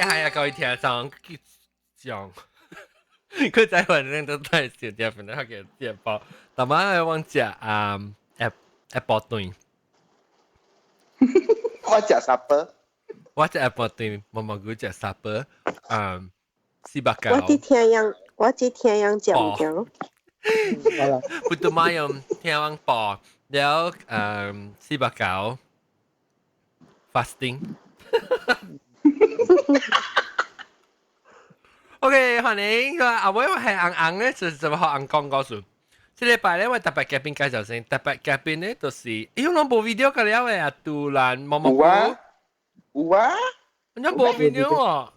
係啊，各位聽眾講，佢在反正都在小店，反正佢嘅店包，但係我食Apple 蛋，我食supper，我食 Apple 蛋，毛毛菇食 supper，四百九，我只聽人食唔到。不過買用聽人播，了四百九 fasting。OK， 歡迎阿威，我係硬咧，就學硬講告訴。這禮拜咧，我特別嘉賓介紹先，特別嘉賓咧就是，有冇部 video 㗎了嘅啊？杜蘭毛毛菇，有啊，有冇 video 喎？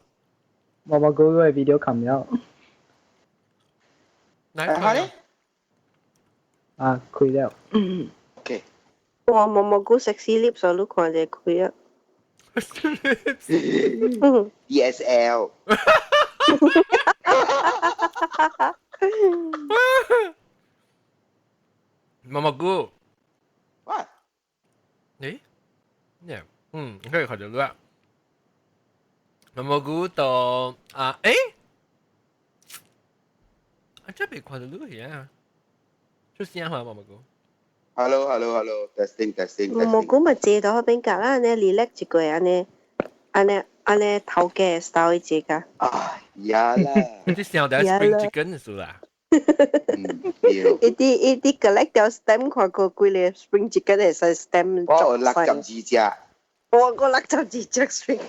毛毛菇嘅 video 冚了。哪裡？啊，開了。OK。我毛毛菇食屎粒上都看見佢啊。DSL。毛毛菇。What？誒？咩？可以看到啦。毛毛菇到啊，誒？啊，這邊看到呢個嘢，出聲話毛毛菇。Hello，testing。毛毛菇咪坐到嗰邊隔啦，你 relax 一個安尼頭家 style 一個。啊，呀啦。你想到 spring chicken 是啦？一啲 collect 條 stem 看過幾粒 spring chicken 係使 stem 我有62隻。我62隻 spring。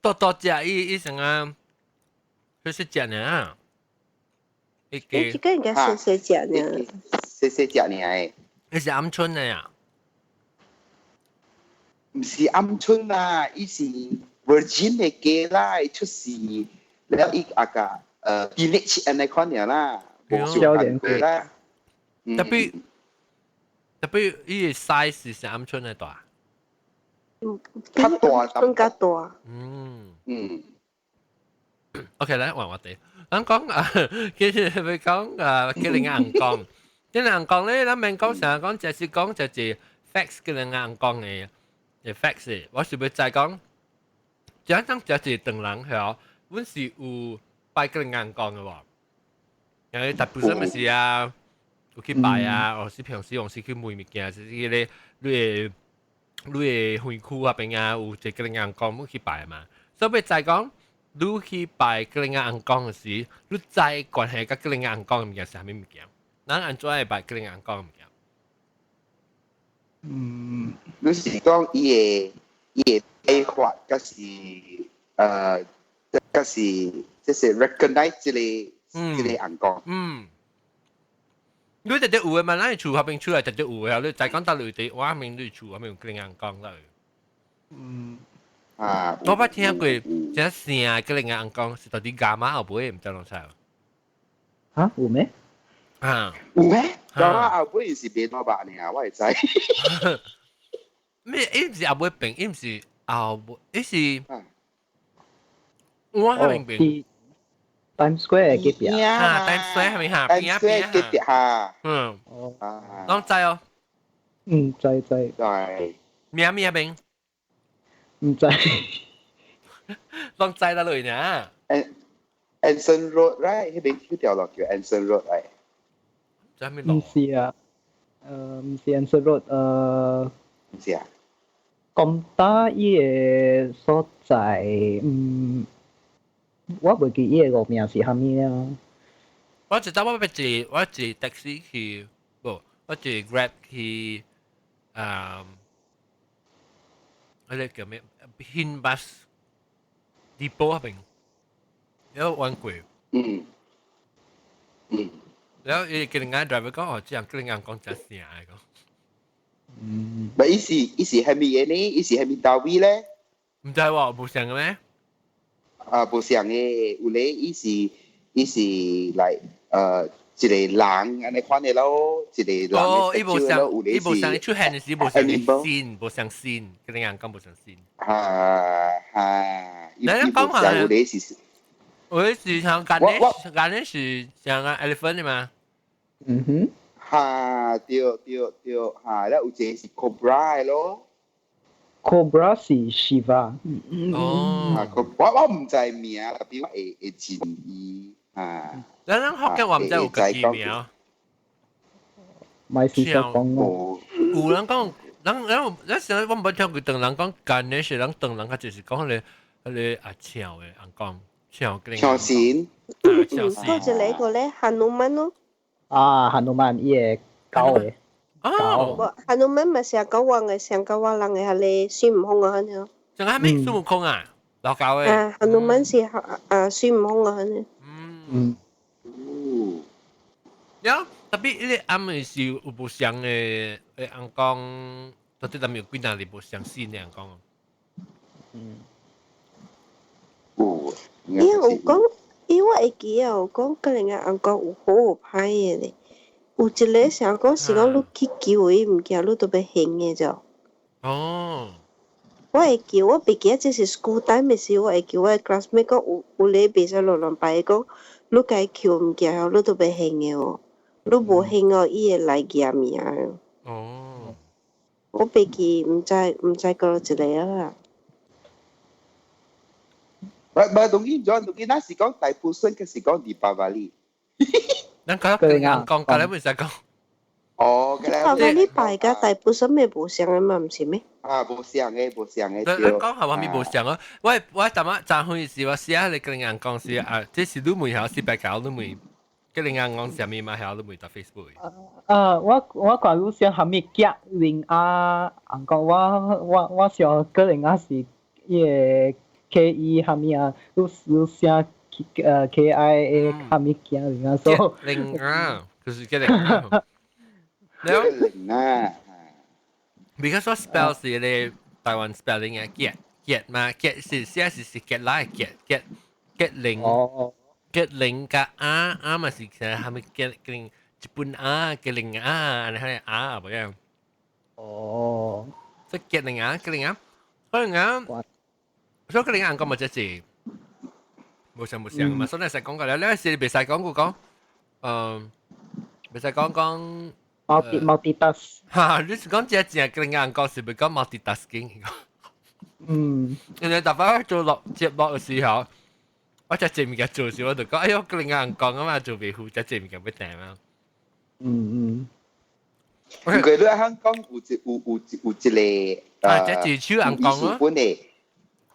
多隻伊成啊，佢識隻呢？一個應該細細隻呢。細細隻呢誒。你是鵪鶉嘅呀？唔是鵪鶉啦，伊是 virgin 嘅雞啦，出事了伊啊個village 安尼款樣啦，冇少人過啦。特別伊個 size 是鵪鶉嘅大。較大，更加大。OK，來換我哋。咱講其實係講吉林硬講，吉林硬講咧，咱免講成日講，就是講就是 facts 吉林硬講嘅facts。我是要再講，講就是當人係，阮是有拜吉林硬講嘅喎。因為大部分咪是啊，有去拜啊，或是平時用是去買物件，就是嗰啲你嘅園區啊邊啊，有一個吉林硬講要去拜嘛。所以再講。你去拜吉林硬講嘅時，你知關係甲吉林硬講嘅物件是蝦米物件？咱安怎會拜吉林硬講嘅物件？你是講伊嘅計劃，嗰是嗰是即係 recognize 即個硬講。你直接有嘅嘛？咱厝後邊出來直接有嘅，你再講到內地，我明你厝後邊有吉林硬講啦。我捌聽過，即聲吉林硬講是到底伽馬後尾唔知啷曬。嚇有咩？有咩？伽馬後尾是邊度吧？你啊，我會知。咩？伊唔是後尾變，伊唔是後尾，伊是我後面變。Times Square 嘅邊啊，Times Square 係咪嚇？邊嘅邊嚇。攏知哦。知。咩邊？唔知。攏知得嚟呢？Anson Road right，嗰邊嗰條路叫 Anson Road right。唔是啊，唔是 Anson Road，唔是啊。咁大伊個所在，我袂記伊個名是蝦米啊。我知道我坐 taxi 去，不，我坐 Grab 去，嗰個叫咩？Hin Bus Depot 嗰邊，有玩過。แล้ว吉林硬 driver 講哦，這樣吉林硬講真聲嚟講。咪伊是係咪嘢呢？伊是係咪大位咧？唔知喎，冇聲嘅咩？冇聲嘅，有咧，伊是嚟一個人安尼款嘅咯，一個人嘅伊冇聲，伊冇聲，你出現嘅時冇聲線，冇聲線，吉林硬講冇聲線。你講下有咧是。我是像Ganesh是像個 elephant 嘛？對，然後有一個是 cobra 咯。Cobra 是 Shiva，哦，我唔知名，特別我會知伊啊，咱福建話唔知有家己名，咪是說講無有人講，咱時我唔捌聽過，當人講Ganesh，人當人佢就是講迄個啊唱嘅，人講唱嘅，唱線，唱嗰隻線，你個咧，Hanuman咯，啊，韓諾曼伊個狗嘅哦，唔，Hanuman 咪成九王嘅，成九王人嘅係你孫悟空啊，嗰仲係咩孫悟空啊？老狗嘅，啊，Hanuman 是孫悟空啊，嗰嗯，有特別呢暗嘅是有部相嘅人講，到底咱們有幾哪裡部相信人講？伊有講，伊我會記啊，有講個人人講有好有歹嘅咧。有一個想講是講你去救伊物件，你都要現嘅啫。哦，我會記，我袂記這是 school time 嘅時，我會記我嘅 classmate 講有咧袂使亂亂擺講，你該救物件後，你都要現嘅哦。你無現哦，伊會來夾命哦。哦，我袂記，唔知過一個啊。唔同意咗，同意那是講大部分嘅是講Deepavali。咱講個人講，個人唔使講。哦，嗰後尾你拜嘅大部分咪無相嘅嘛，唔是咩？啊，無相嘅，無相嘅。咱講下話咪無相啊！我昨晚昨昏時我寫你個人講是啊，這是你問下是白搞你問，個人講什麼嘛？係你問到 Facebook。我講你想係咪夾零啊？講我想個人啊是伊個 KE 係咪啊？你想KIA 係咪夾零啊？所以零啊，就是個人啊。แล้ว because 我 spell 是咧台灣 spelling 嘅 get 嘛 get 是寫是 get 來 get 零 get 零加啊嘛是係係咪 get 零一半啊 get 零啊，然後咧啊唔樣。哦，即 get 零啊 get 零啊，可能啊，所以個零啊講咪即係冇上嘛，所以你實講過咧，呢時別使講講，別使講。multitask，你是講只隻個人講是咪講 multitasking？因為大家做節目嘅時候，我就正面嘅做時，我就講，哎呦，個人講啊嘛，做維護，就正面嘅不定啊。唔佢都香港有一個即係手人講咯。本嚟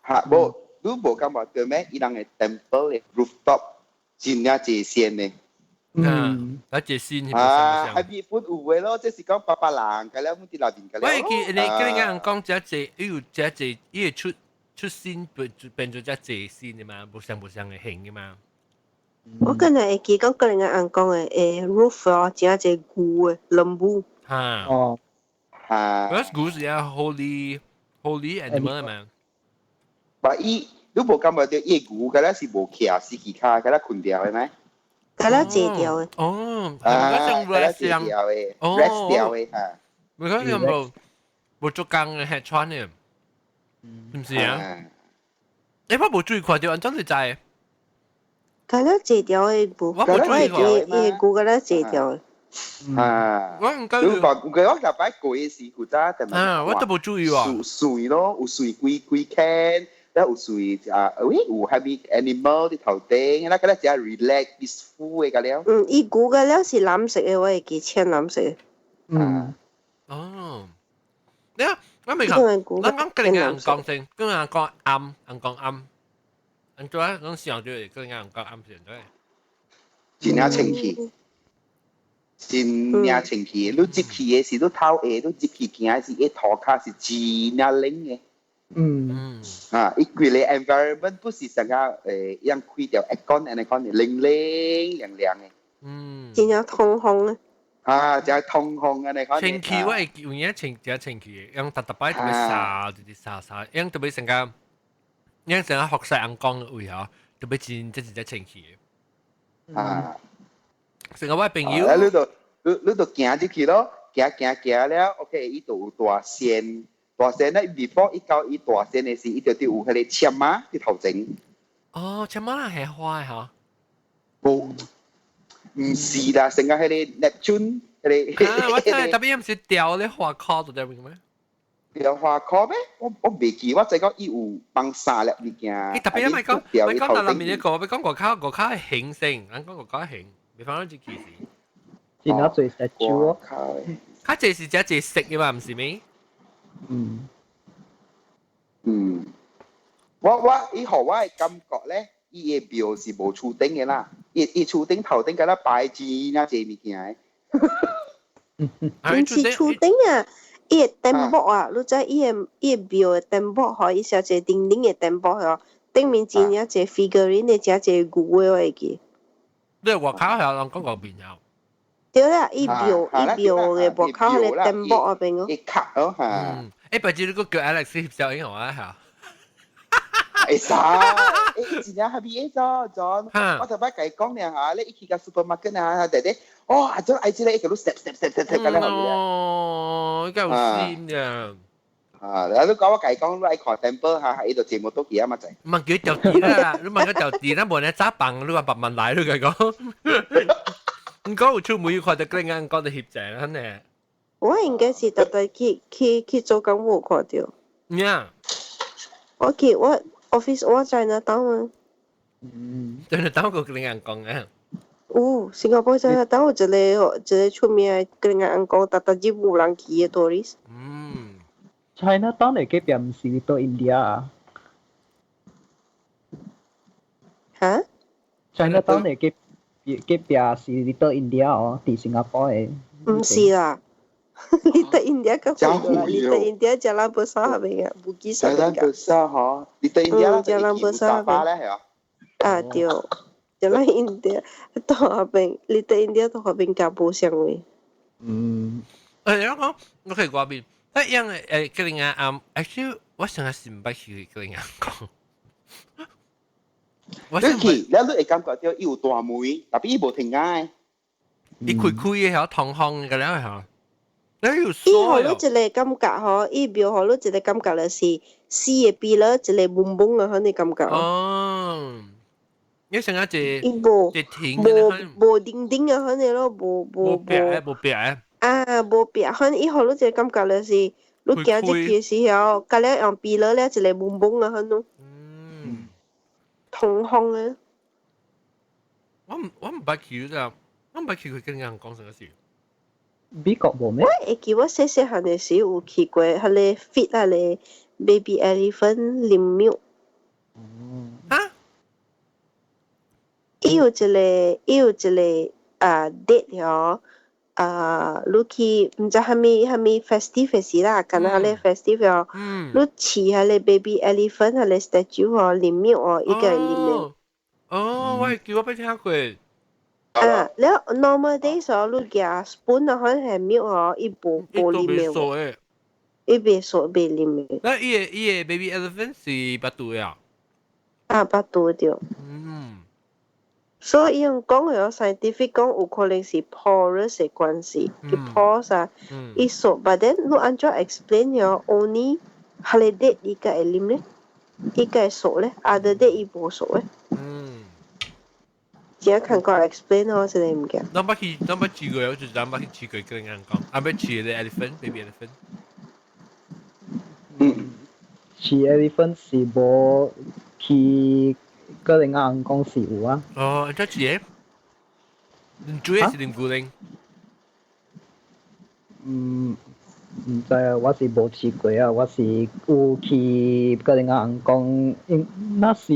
嚇冇，你冇感覺到咩？伊人嘅 temple 嘅 rooftop 真係最先嘅。那隻先啊，喺日本有嘅咯，即是講八百人嘅咧，冇啲內邊嘅咧。喂，你個人講只，伊會出先變咗只先嘅嘛，冇上嘅型嘅嘛。我今日會記講個人人講嘅roof 啊，真係牛嘅lembu。嚇。哦。嗰牛是啊 holy animal 嘛。但伊你冇感覺到伊牛嘅咧是無徛是其他嘅咧困掉嘅咩？係啦，借掉嘅。哦，嗰種 rest 掉嘅，rest 掉嘅嚇。唔係嗰冇做工嘅係穿嘅，唔是啊？你我冇注意看到，真係在。係啦，借掉嘅牛，我係記伊牛嘅啦，借掉嘅。我唔夠。你講我就擺過嘅時，古早但係我都冇注意喎。水咯，有水幾 can。แล้วอุสุยอู happy animal ที่頭頂แล้วก็แล้วจะ relax peaceful 嘅แล้ว伊牛嘅了是藍色嘅，我會記淺藍色嘅。哦，你啊，我未講，我講個人人講先，個人講暗，人講暗，人做啊，講上咗嚟，個人人講暗先對。真係清氣，真係清氣，你接氣嘅時都透嘅，你接氣見係一拖卡是真係靈嘅。一quy咧 environment 不是成個樣開掉 aircon 嘅靈靈亮嘅，真係通風啊！就係通風嘅你清氣我係有嘢清氣，用特擺特別沙，特別沙，用特別成個，用成個學識人講嘅位嗬，特別真清氣嘅。成個我朋友，你度行入去咯，行了 ，OK， 依度有大線。大線咧 ，before 伊到伊大線嘅時，伊就有迄個簽碼啲頭前。哦，簽碼係花嗬？冇，唔是啦，成個迄個 Neptune 迄個。我知，特別唔是掉咧花靠到對面咩？裱花褲咩？我未記，我只講伊有幫衫粒物件。特別咪講到內面一個，咪講國家係興盛，咱講國家興，未放到只其實。真係最實際喎。較濟是只食嘅嘛，唔是咩？伊互我嘅感覺咧，伊嘅廟是無厝頂嘅啦，伊厝頂頭頂敢若擺真啊濟物件唔是厝頂啊，伊個頂幕啊，你知伊個廟嘅頂幕吼，伊小隻叮叮嘅頂幕吼，頂面真啊隻 figurine 嘅只隻牛嘅我會記。你外口係人講個邊有？對啦，伊廟嘅外口係頂幕嗰邊咯。伊卡咯嚇。不知你個叫 Alex 翕相影我啊嚇。會使，真正係邊個John？我頭擺甲伊講咧嚇，你一去個 supermarket 啊，弟弟，阿John愛之咧，一個都 step 咁樣哦，夠先嘅。你講我甲伊講，你愛看 temple 嚇，伊就節目都幾啊嘛滯。問佢條電啦，你問佢條電啦，無你揸棒，你話百萬來，你佢講。唔講有出門要看到嗰眼講到翕相啦呢。我應該是特特去做工冇看到。呀，我 office 我在那當啊。真係當個嗰眼講啊。新加坡在那當有一個出名嘅嗰眼講，特日冇人去嘅 tourist。China Town 嚟嗰邊唔是 Little India 啊？嚇 ？China Town 嚟嗰邊是 Little India 哦，喺新加坡嘅。唔是啦。Little India 咁遠啦 ，Little India Jalan Besar 係咪啊？唔記得。Jalan Besar 嗬，Little India 啦，Jalan Besar 係咧係啊。對，Jalan India 到後邊 Little India 到後邊加步上位。你講我去嗰邊，一樣嗰啲眼actually 我成日是唔捌去嗰啲眼講。你去，你會感覺到伊有大門，但係伊無停解。伊開嘅係通風嘅啦嚇。伊互你一個感覺吼，伊廟互你一個感覺就是四個邊啦，一個蒙蒙啊，迄個感覺。哦，你成日一無停嘅，無叮叮啊，迄個咯，無壁啊，無壁，迄伊互你一個感覺就是，你行入去時候，隔咧用邊啦咧，一個蒙蒙啊，迄咯。通風嘅。我唔捌去啦，我唔捌去佢跟人講成個事。美國無咩？我會記我細細漢嘅時有去過，迄個 feed 迄個 baby elephant 啉 milk。伊有一個date 吼，你去毋知蝦米 festive 時啦，干那迄個 festive 吼，你飼迄個 baby elephant 迄個 statue 吼啉 milk 吼，伊個會啉嘅。我係叫我捌聽過。แล้ว normal days 吼，你夾 spoon 啊，可能係 milk 吼，伊無啉嘅，伊袂啉嘅。那伊個 baby elephant 是巴肚嘅啊？巴肚着。所以用講嘅 scientific 講有可能是 porous 嘅關係，佢 porous 啊，伊熟。But then 你按照 explain 咗 only holiday 伊個會啉咧，伊個會熟咧，other day 伊無熟咧。只看過 explain 我真係唔記。咱捌去過，我就咱捌去過跟人講，捌去個 elephant baby elephant。去 elephant 是無去個人講是有啊。安怎去誒？煮誒是啉古靈？唔知啊，我是無去過啊，我是有去個人講，那時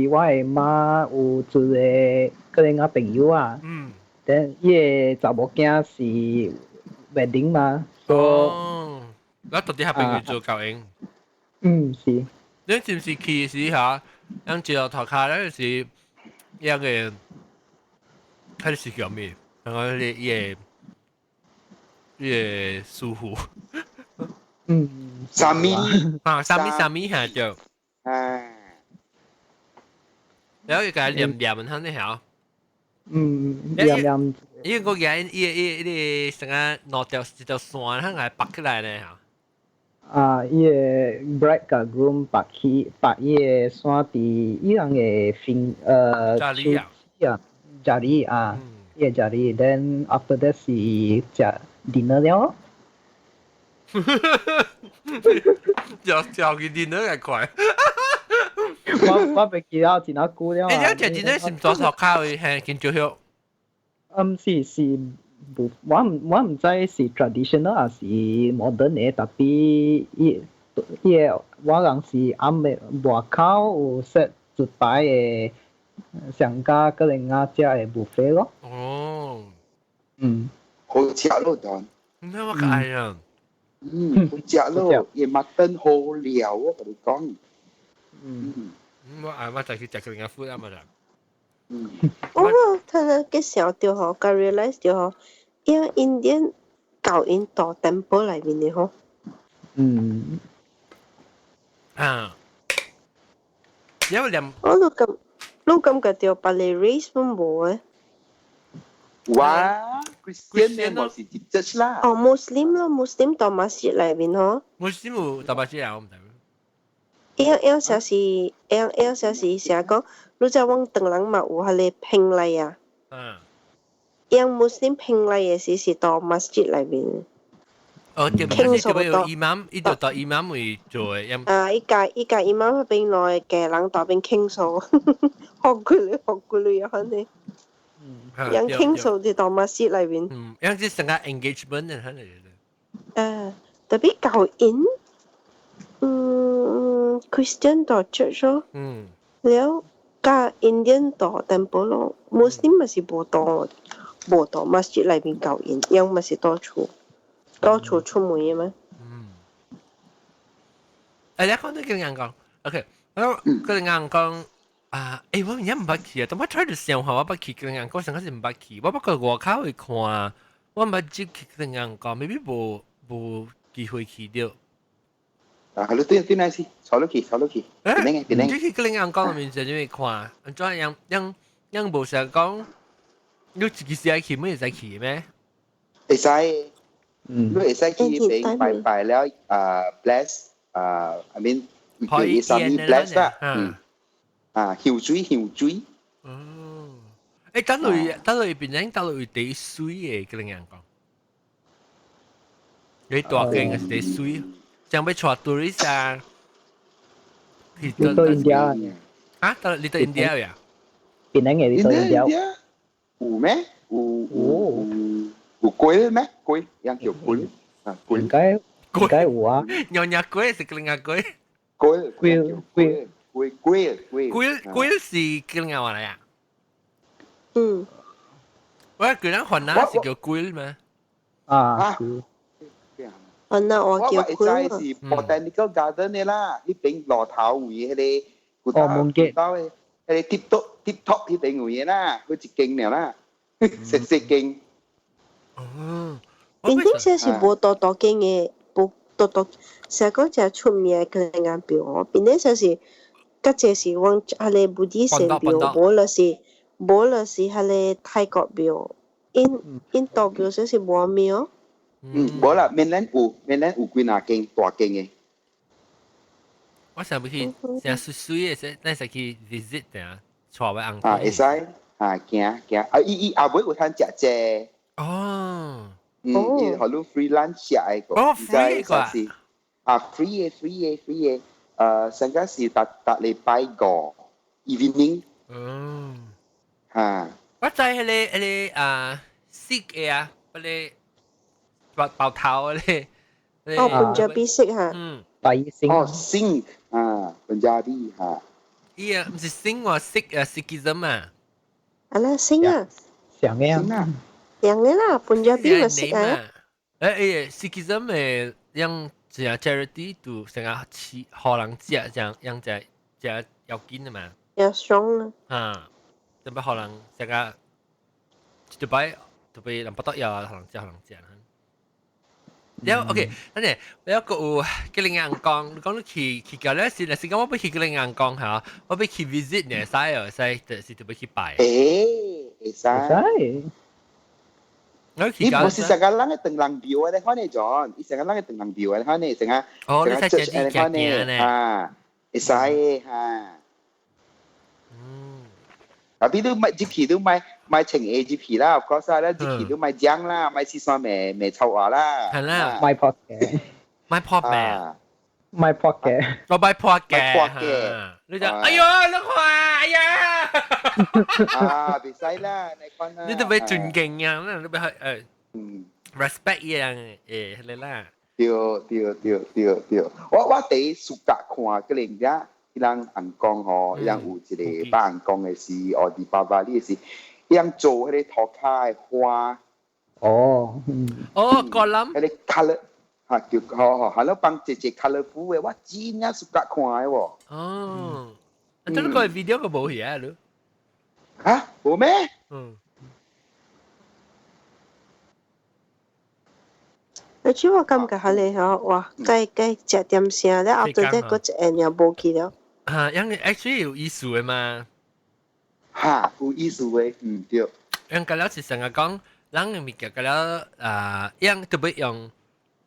我嘅媽有一個人朋友啊，但伊個查某囝是 wedding 嘛，我到底係朋友做教應。是。你是唔是去時嚇？樣接到頭卡咧是一個，佢是叫咩？我伊個師傅。三米係就。然後佢個黏มัน佢呢嚇。黏。因為個嘢伊成個攞條一條線，佢係拔起來呢嚇。伊個 bride 甲 groom 拔伊個線佇伊人個家裡啊，伊個家裡 ，then after that 是食 dinner 了。就佢電腦嘅快。我未記得前一久了。你而家電腦是唔做學卡嘅，係見最好。是我唔知是 traditional 還是 modern 嘅，特別我人是暗嘅外口有設一排嘅上家個人啊食嘅 buffet 咯。哦，好食咯，當。唔係我愛啊。好食咯，夜麥登好料啊！我哋講。我愛我就去食佢哋嘅 food 啊嘛就。佢嘅時候就好，佢 realize 就好，因為 Indian 教因到 temple 裏面嘅嗬。因為兩你感覺到別嘅 race 都冇嘅。哇 ，Christian 咧冇是接 church 啦。哦 ，Muslim 咯，Muslim 到 masjid 裏面嗬。Muslim 有大把嘢我唔知。有時成日講，你就往等人嘛有係你拼禮啊。因 Muslim 拼禮嘅時是到 masjid 裏面。哦，對，就是就有 imam， 一度到 imam 會做嘅。依家 imam 邊內嘅人到邊傾訴，學佢哋可能。人傾訴就到 masjid 裏面。樣子成個 engagement 嘅可能。特別教因。Christian 到 church 咯，แล้วก็ Indian ต่อ temple 咯 Muslim 咪是冇到 masjid 裏邊教因，因咪是多處出門嘅咩？你講到個人講 ，OK， 個人講啊，我而家唔捌去啊，但我 try to 想下我捌去個人講，成個是唔捌去，我不過外口去看，我唔捌接去個人講 ，maybe 冇機會去到。你對那是，坐落去，邊你去個人講裏面就因為看，咁樣冇成講，你自己時去咩會使去咩？會使，你會使去邊拜了bless I mean 叫伊啥咪 bless 啦，香水。哦，等落邊人等落地水嘅個人講，你大間嘅是地水。像要帶 tourist 啊，你到印度啊？你到印度呀？邊個你到印度？有咩？有龜咩？龜，樣叫龜啊？應該有啊。娘龜是個人龜。龜是個人話嚟啊？我個人話那是叫龜咩？啊。那我叫佢是 botanical garden 嘅啦，呢邊羅頭位嗰啲到嘅，嗰啲 tip top 呢邊位啦，佢一間了啦，食間。哦，邊啲先是冇多間嘅，冇多，成個就出名嘅個人表哦。邊啲先是，嗰隻是往係你本地神表，冇啦是係你泰國表，印度表先是冇廟。冇啦，闽南有幾哪間大間嘅。我想要去，成水嘅，但係去 visit 啊，坐位硬。會使行，伊後尾有通食啫。哦。伊好多 freelance 食嘅個。哦 ，free 個。free 嘅，上個是搭禮拜五 evening。我知係Sikh 嘅啊，嗰啲。爆頭咧，Punjabi Sikh 嚇，Sikh Punjabi 嚇，伊唔是 Sikh 喎，Sikhism 啊，Sikh 啊，上嘅啦，Punjabi 咪 Sikh 啊，Sikhism 誒，樣成 charity 都成日似可能只樣只要緊啊嘛，要 strong 啊，就不可能成日就擺人不得要可能只。แล้วโอเคนั่นแหละแล้วก็กำลังงานกองก็ต้องขี่กันแล้วสิก็ว่าไปขี่กำลังงานกองเหรอว่าไปขี่ visit เนี่ยใช่เหรอใช่แต่สิจะไปขี่ไปใช่แล้วขี่กันนี่มันสักการะให้ตึงหลังบิวอะไรเขาเนี่ยจอนอีสักการะให้ตึงหลังบิวอะไรเขาเนี่ยสังกัดแล้วใช่จะดีแก่เนี่ยใช่ฮะtapi tu mai GP tu mai cheng A GP 啦 of course 啦 GP tu mai 江啦 mai 四川mai 草話啦係啦mai pot 買破病啊，買破嘅，我買破嘅，買破嘅你就哎喲，你看，哎呀，唔使啦，你講啦，你都俾尊敬啊，你俾嗯。respect 樣你啦，對，我第一暑假看嗰人家，伊人紅講吼，伊人有一個把紅講嘅是，哦，啲爸爸呢是，伊人做迄個塗骹嘅花，哦，哦，個諗，迄個 colour 嚇叫係咯，幫姐姐 colourful 嘅，我真正暑假看嘅喎。哦，真係個 video 個冇嘢咯，嚇，冇咩？你我感覺係你嗬，哇，該食點聲咧，後頭咧嗰隻人又冇去了。因為 actually 有意思嘅嘛。嚇，有意思嘅，對。因個了是成日講，人嘅物件個了用特別用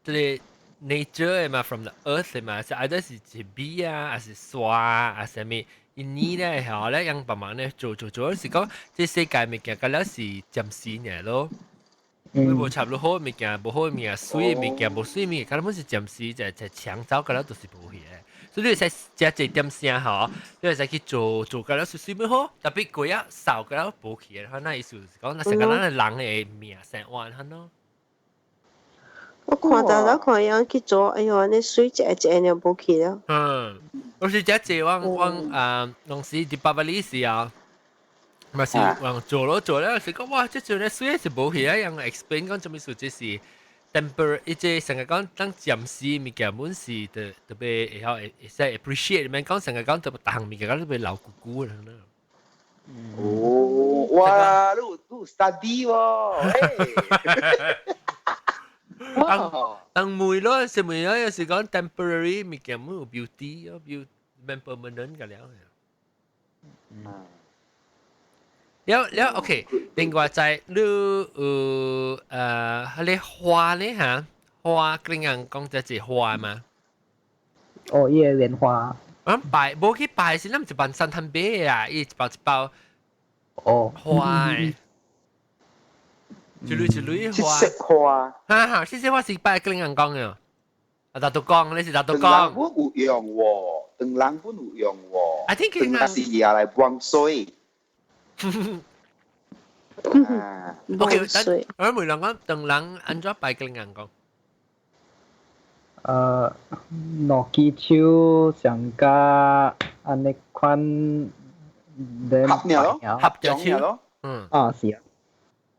即係 nature 嘅嘛 ，from the earth 嘅嘛，是 either 是植物啊，還是沙啊，還是咩？因呢咧後咧用幫忙咧做，是講即世界物件個了是暫時嘅咯。無插落好物件，無好物件，水物件，無水物件，根本是暫時就搶走個了都是無去嘅。所以你使食一點聲吼，你使去做個了水咩好，特別貴啊，少個了無去嘅，那意思是講，那成個咱嘅人嘅命生活很咯。我看到了，看樣去做，哎呦，你水一又冇去了。我是只隻往當時啲爸爸呢時啊。咪是往做咯，是講哇，即係咧水是冇去啊，人 explain 講做咩事，即是 temper， 即係成日講當暫時物件本是特別會曉會使 appreciate，咪講成日講特別大項物件，講特別老古古嘅啦。哦，哇，你 study 喎，當梅咯，是梅咯，有時講 temporary 物件冇 beauty 咯，beauty 唔 permanent 嘅了。了 OK， 另外就係你你花咧嚇，花跟人講就係花嘛。哦，伊個蓮花。拜冇去拜先，咱唔是辦三攤餅啊，伊一包哦花誒，一類花。色花。哈，色花是拜跟人講嘅。啊，大刀講，你是大刀講。長本有用喎，長本有用喎。I think 長是拿來幫水。OK， 我每兩個等人安怎拜跟人講？攞支手上加安尼款，合鳥咯，合隻手咯。是啊。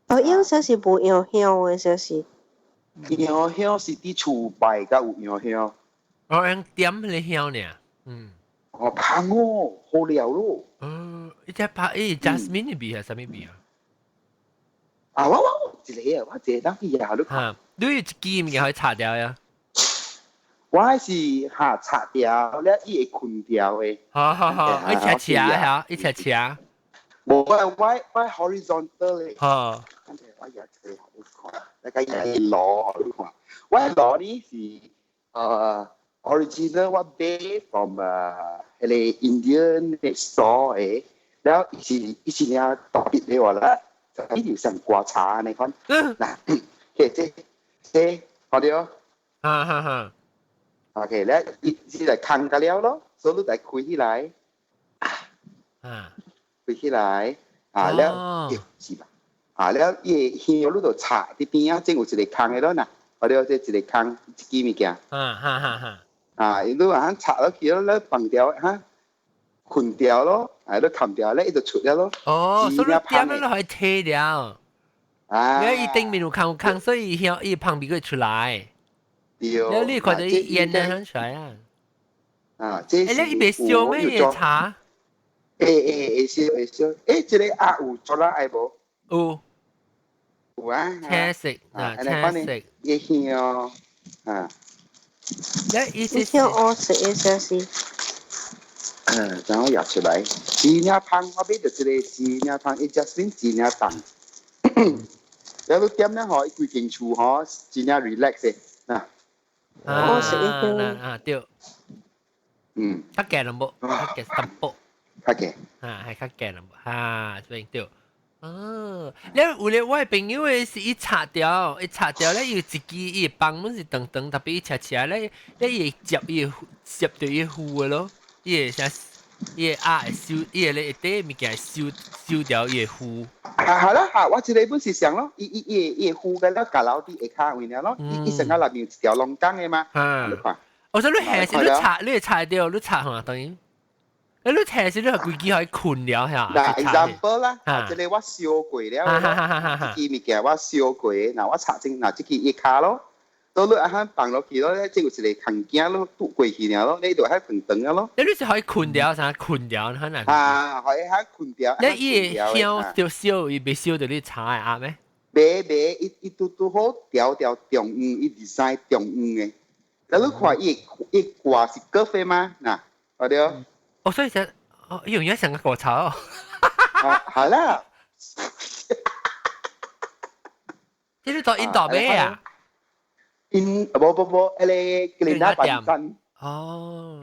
哦，樣式是冇樣香嘅，就是。樣香是啲厝拜甲有樣香。我用點你香呢？哦，香哦，好料咯。一隻拍jasmine 味係啥物味啊？我一個我一個當去牙都看。你有一支物件可以擦掉呀？我是擦掉了，伊會困掉嘅。好，一切嚇，一切切。無我 horizontal 嘅。我牙一個好看，你個牙攞好看。我攞呢是original 我買 from 迄個 Indian store 嘅，然後一時呢特別俾我啦，就呢條成掛茶你講，嗱，即好啲哦。OK，咧是嚟扛個了咯，所以你嚟開起來，開起來，แล้ว是吧？แล้ว伊香你度擦啲邊啊，即有一個扛嘅咯嗱，我哋即一個扛一支物件。你話擦落去咯，咧放掉嚇，困掉咯，你冚掉咧，伊就出咗咯。哦，所以點樣都可以切掉。你一定面有扛，所以香伊旁邊會出來。แล้ว你看到煙呢很出來啊。這是你未燒咩嘢茶？會燒，這個有做啦愛無？有啊。青色，青色。伊香你像我食嘅就是等我入出來，紙尿湯我買到一個紙尿湯，伊jasmine紙尿湯。แล้ว點咧？嗬，規間厝嗬，紙尿 relax 嘅嗱。我食嘅香。對。較勁啦冇，較勁淡薄。較勁。係較勁啦冇，對對。你有咧，我嘅朋友嘅是伊拆掉咧，有一支伊會幫阮是長長，特別伊斜咧，你會接伊接到伊糊嘅咯，伊會啥，伊會會收，伊會咧一啲物件收掉伊會糊。好啦，我一個本是想咯，伊糊嘅了，架樓啲下骹位了咯，伊成個內面一條龍崗嘅嘛，你看。我說你係時你拆掉，你拆下等於。你睇時你係規矩可以困了嚇。嗱 example 啦，即係我燒過了，呢支物件我燒過，嗱我查證，嗱即係一卡咯，到你阿肯放落去咯，即係一個行徑咯，篤過去了咯，你就喺困等咯。你是可以困掉，啥困掉，可能。可以喺困掉。你伊燒就燒，伊未燒到你炒嘅啱咩？未，伊都好調中央，伊 design 中央嘅。嗱你看伊掛是高飛嗎？嗱，我哋。所以就用一成個過炒。好啦。即係做印度咩啊？冇，誒你那本身。哦。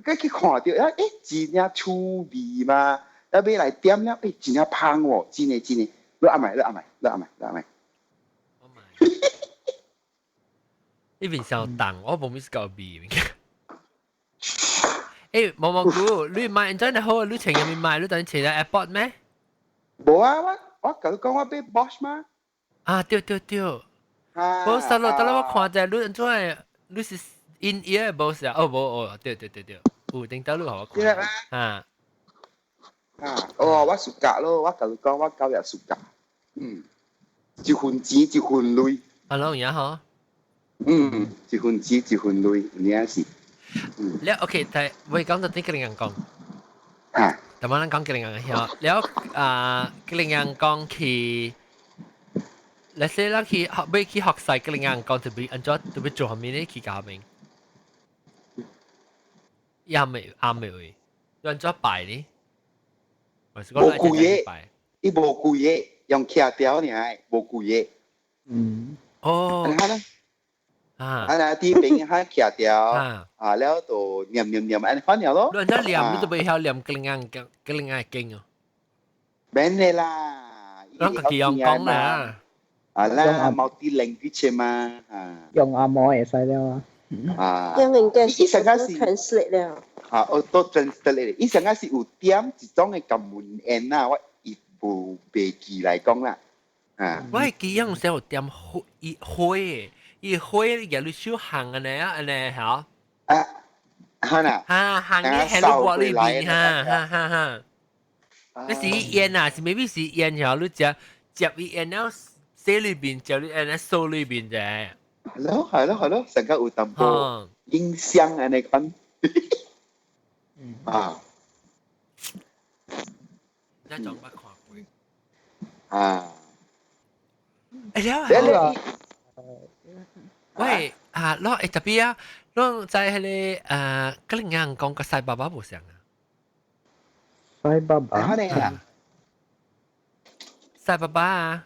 佢看到誒，真正趣味嘛，要買來點了，真正香喎，真嘅。你阿買。呢邊上當，我冇咩事搞味。毛毛菇，你買真係好，你前入面買，你等前日 airport 咩？冇啊，我講我俾 Bosch 嘛。對。我實落得啦，我看在你做係你是 in ear Bosch 啊？冇，對，有頂到你好我看。我暑假咯，我講我9日暑假，一分錢一分淚。老嘢嗬？一分錢一分淚，你也是。แล้วโอเคแต่ไว้講到啲吉林人講，แต่ว่า咱講吉林人曉，แล้ว吉林人講去，你說咱去要去學習吉林人講，特別安怎特別做下面咧去教明，啱未？安怎拜呢？我是講無貴嘅，伊無貴嘅，用徛條爾，無貴嘅。哦。嗱啲餅喺徛條，แล้ว就念，安尼翻了咯。你真念，你都未曉念吉林人經哦。免嘅啦，咱家己用講啦。啦 multi language 嘛，用阿摩會使了啊。用應該是 translate 了。auto translate， 伊成個是有點一種嘅咁文言啊，我亦無袂記來講啦。我係記用時有點灰嘅。伊花也你少行安尼嚇。行嘅喺你鍋裏邊哈。你是煙啊？是 maybe 是煙嚇？你接伊煙了洗裏邊，接你煙手裏邊啫。係咯，成個有淡薄影響安尼講。那種捌看過。了。喂，攞特別啊，攞在迄個吉林人講個西爸爸無相啊。西爸爸。西爸爸啊。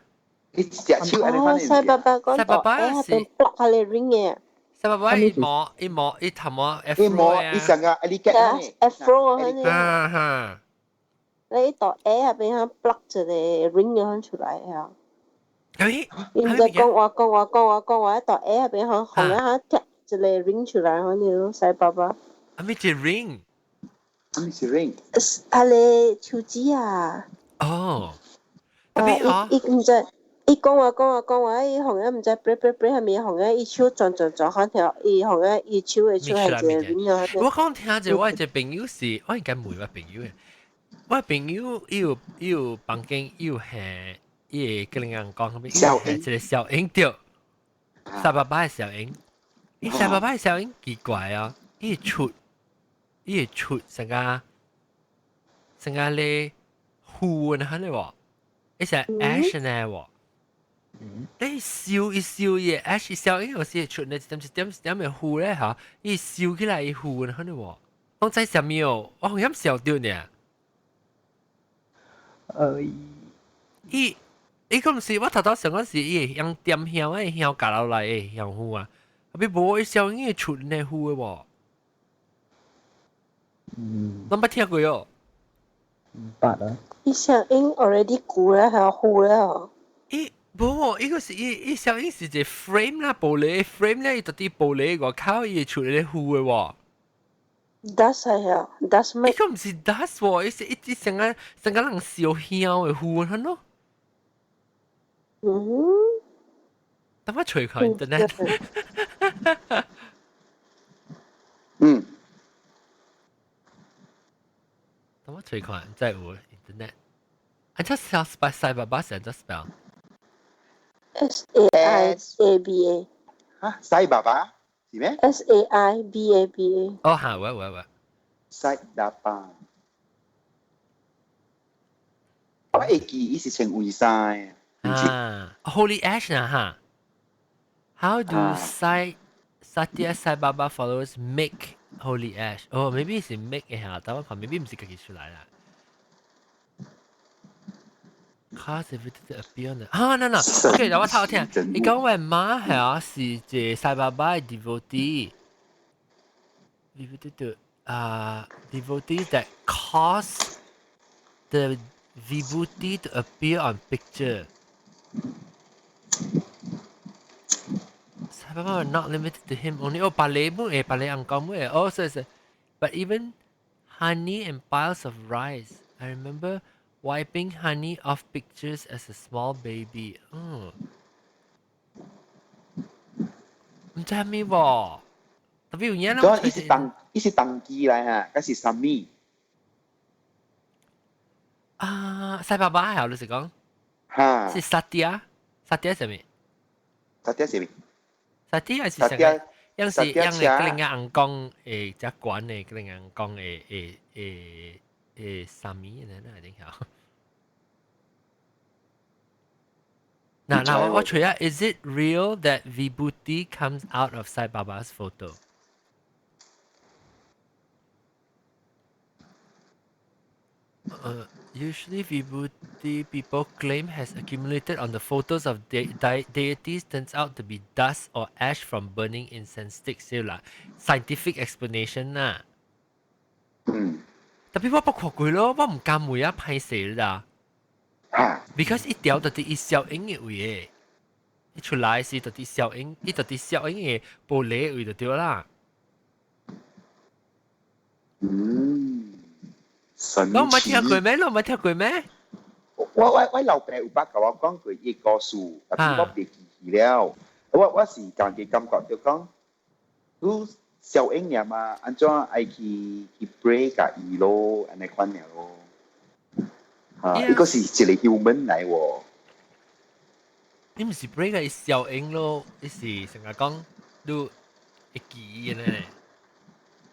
你隻手安尼翻嚟。西爸爸講到誒，係 block 下你 ring 嘅。西爸爸伊頭毛 afro 啊。伊成個你嘅 afro 啊。你度 A 下邊嚇 block 住你 ring 嘅出來啊。現在講話一度 A 下邊響紅一下踢就嚟 ring 出來，好似細爸爸。咩叫 ring？ 係你手指啊。哦。伊唔知，伊講話，伊紅一唔知 break 係咪紅一伊手轉，看條伊紅一伊手嘅手係就 ring 咗。我講聽者，我隻朋友是，我應該唔係我朋友嘅，我朋友有房間有係。伊個吉林人講，一個小英對，西爸爸係小英，伊西爸爸係小英奇怪啊，伊出成個咧糊啊，你話，伊係 ash 呢喎，你燒嘢 ash 小英有時出呢點嘅糊咧嚇，伊燒起來糊啊，你話，講在上面哦，我好想笑掉呢。伊講是我頭想講是伊用點香誒香夾落來誒香糊啊，後邊無伊小英出呢糊誒喎。我冇聽過喲。唔捌啊。伊小英 already 舊了，還糊了。無，伊個是伊小英是一個 frame 啦，玻璃 frame 咧，伊到啲玻璃外口伊出嚟咧糊嘅喎。dust 係啊，dust 咩？伊個唔是 dust 喎，伊是一成個人燒香嘅糊佢咯。等我隨佢 internet。等我隨佢真係會 internet。I just spell Sai Baba 成咗 spell。SAIBA。嚇，Sai Baba是咩 ？SAIBABA。哦，嚇，喂。Sai Baba。我會記伊是稱為晒。Holy Ash 啊嚇。How do Satya Sai Baba followers make Holy Ash? Oh, maybe 是 make 嘅嚇，但我看 maybe 唔是自己出來啦。Cause everything appear on the no. OK， 讓我睇聽。你講話媽係啊，是隻 Sai Baba 嘅 devotees that cause the vibhuti to appear on picture. Sai Baba were not limited to him only. Oh, palay mo palay angkong mo Oh, so but even honey and piles of rice. I remember wiping honey off pictures as a small baby.唔知係咩喎？特別有嘢啦。伊是當機嚟嚇，嗰是什麼Sai Baba 係老實講。嚇。是 Satya 係咩？Satya 是咩？Satya 係成個樣是樣嘅嗰個硬光誒，隻管嘅嗰個硬光誒Sami 呢？I think 好。嗱，我除咗 Is it real that Vibhuti comes out of Sai Baba's photo? Usually Vibhuti people claim has accumulated on the photos of deities turns out to be dust or ash from burning incense sticks. Scientific explanation 啦。但係我冇看過咯，我唔敢每一拍攝啦。Because 一條就是一小英嘅位嘅，一出來是就是小英，一就是小英嘅玻璃位就對啦。神奇。我唔係聽過咩？我老爸有捌甲我講過一個故事，但係我袂記起了。我是感覺就講，你小英呀嘛，安怎愛去 pray 甲伊咯，安尼款爾咯。呢個是一個 human 嚟喎。你唔是 pray 嘅小英咯，你是成日講你會記嘅呢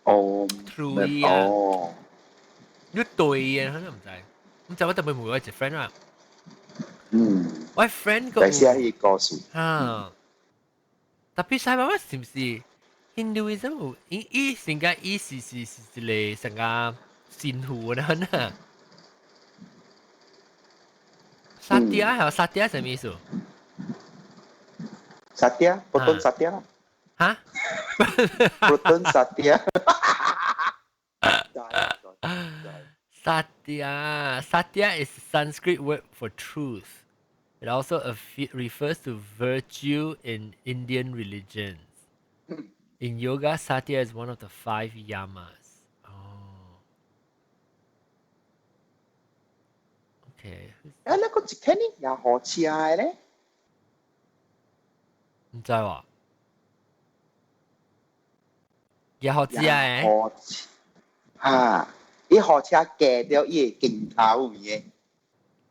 ？True 啊。你對嘅，可能唔知我特別冇我一隻 friend 啊。我 friend 個。但係係個數。特別Sai Baba是唔是 Hinduism？伊成個伊是一個成個神父啦呢。Satya 係 Satya 係咩意思？Satya，Proton Satya 啦。嚇 ？Proton Satya。Satya is a Sanskrit word for truth. It also refers to virtue in Indian religions. In yoga, Satya is one of the 5 yamas. Okay. 那個一間呢也好吃嘅咧？唔知喎，也好吃嘅。好吃嚇！伊好車夾掉伊個鏡頭嘅，